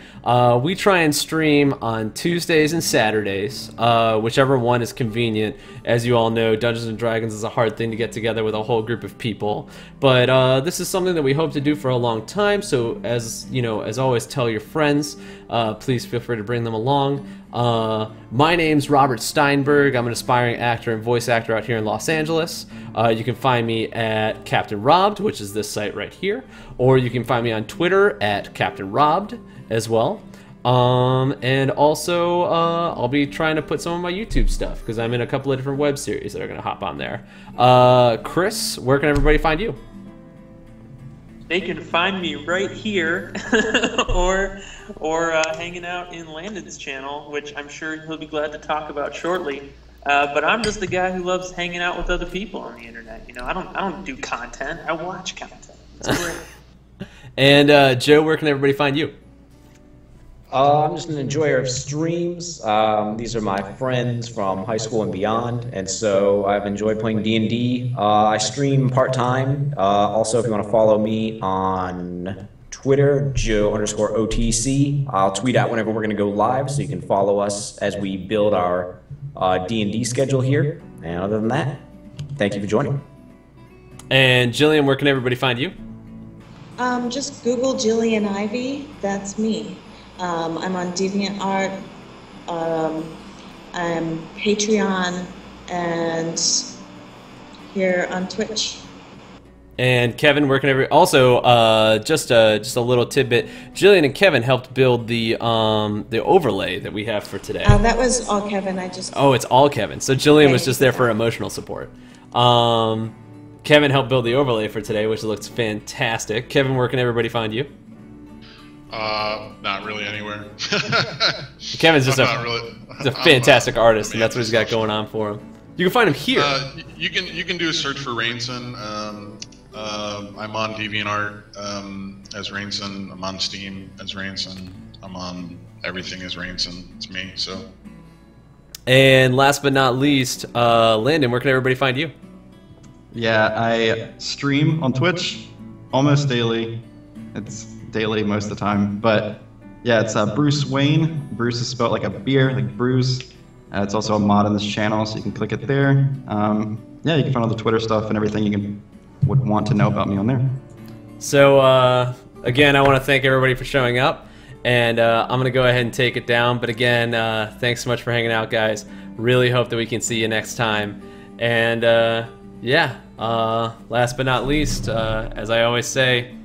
Speaker 1: We try and stream on Tuesdays and Saturdays, whichever one is convenient. As you all know, Dungeons and Dragons is a hard thing to get together with a whole group of people, but this is something that we hope to do for a long time. So as you know, as always, tell your friends. Please feel free to bring them along. My name's Robert Steinberg. I'm an aspiring actor and voice actor out here in Los Angeles. You can find me at Captain Robbed, which is this site right here, or you can find me on Twitter at Captain Robbed as well. And also, I'll be trying to put some of my YouTube stuff because I'm in a couple of different web series that are going to hop on there. Chris, where can everybody find you?
Speaker 4: They can find me right here, or hanging out in Landon's channel, which I'm sure he'll be glad to talk about shortly. But I'm just the guy who loves hanging out with other people on the internet. You know, I don't do content. I watch content. It's great.
Speaker 1: And Joe, where can everybody find you?
Speaker 3: I'm just an enjoyer of streams. These are my friends from high school and beyond, and so I've enjoyed playing D&D. I stream part-time. Also, if you want to follow me on Twitter, Joe_OTC. I'll tweet out whenever we're going to go live, so you can follow us as we build our D&D schedule here. And other than that, thank you for joining.
Speaker 1: And Jillian, where can everybody find you?
Speaker 5: Just Google Jillian Ivy. That's me. I'm on DeviantArt. I'm Patreon and here on Twitch.
Speaker 1: And Kevin, where can everybody? Also, just a little tidbit. Jillian and Kevin helped build the overlay that we have for today.
Speaker 5: That was all Kevin.
Speaker 1: Oh, it's all Kevin. So Jillian was just there for emotional support. Kevin helped build the overlay for today, which looks fantastic. Kevin, where can everybody find you?
Speaker 6: Not really anywhere.
Speaker 1: Kevin's just a fantastic artist, and that's what he's got
Speaker 6: social.
Speaker 1: going on for him. You can find him here.
Speaker 6: You can do a search for Rainson. I'm on DeviantArt as Rainson. I'm on Steam as Rainson. I'm on everything as Rainson. It's me. So.
Speaker 1: And last but not least, Landon, where can everybody find you?
Speaker 2: Yeah, I stream on Twitch almost daily. It's daily most of the time, but yeah, it's Bruce Wayne. Bruce is spelled like a beer, like Bruce. It's also a mod on this channel, so you can click it there. Yeah, you can find all the Twitter stuff and everything you would want to know about me on there.
Speaker 1: So again, I want to thank everybody for showing up, and I'm going to go ahead and take it down. But again, thanks so much for hanging out, guys. Really hope that we can see you next time. And yeah, last but not least, as I always say,